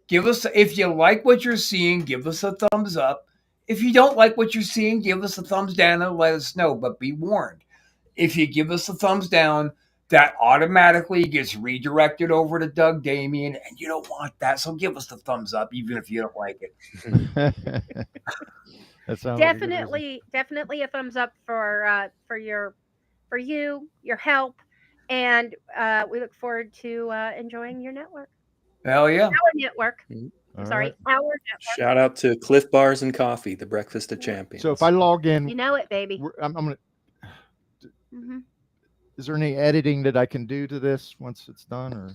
give us, if you like what you're seeing, give us a thumbs up. If you don't like what you're seeing, give us a thumbs down and let us know. But be warned, if you give us a thumbs down, that automatically gets redirected over to Doug Damien, and you don't want that. So give us the thumbs up, even if you don't like it. That sounds like a good reason. definitely a thumbs up for you, your help, and we look forward to enjoying your network. Hell yeah. Our network. All Sorry, right. our network. Shout out to Cliff Bars and Coffee, the breakfast of champions. So if I log in, You know it, baby. I'm gonna. Hmm. Is there any editing that I can do to this once it's done, or?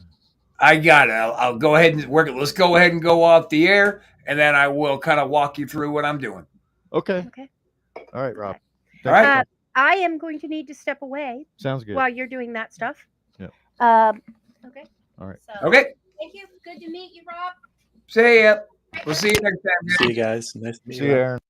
I got it. I'll go ahead and work it. Let's go ahead and go off the air, and then I will kind of walk you through what I'm doing. Okay. Okay. All right, Rob. All right. Thanks. I am going to need to step away Sounds good. while you're doing that stuff. Yep. Okay. All right. So, Okay. Thank you. Good to meet you, Rob. See ya. We'll see you next time. See you guys. Nice to meet See you. you, Aaron.